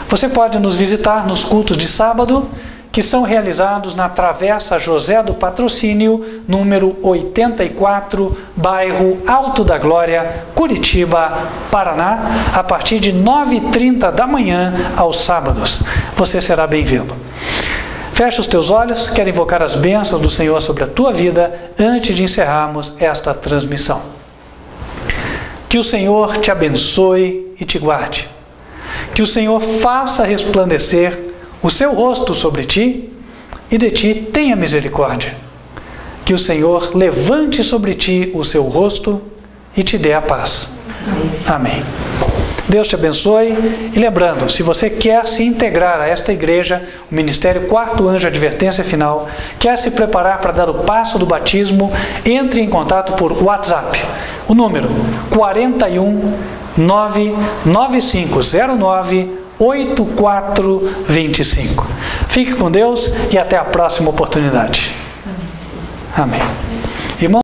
você pode nos visitar nos cultos de sábado, que são realizados na Travessa José do Patrocínio, número 84, bairro Alto da Glória, Curitiba, Paraná, a partir de 9h30 da manhã aos sábados. Você será bem-vindo. Fecha os teus olhos, quero invocar as bênçãos do Senhor sobre a tua vida antes de encerrarmos esta transmissão. Que o Senhor te abençoe e te guarde. Que o Senhor faça resplandecer o seu rosto sobre ti e de ti tenha misericórdia. Que o Senhor levante sobre ti o seu rosto e te dê a paz. Amém. Deus te abençoe. E lembrando, se você quer se integrar a esta igreja, o Ministério Quarto Anjo Advertência Final, quer se preparar para dar o passo do batismo, entre em contato por WhatsApp. O número 41 99509 8425. Fique com Deus e até a próxima oportunidade. Amém.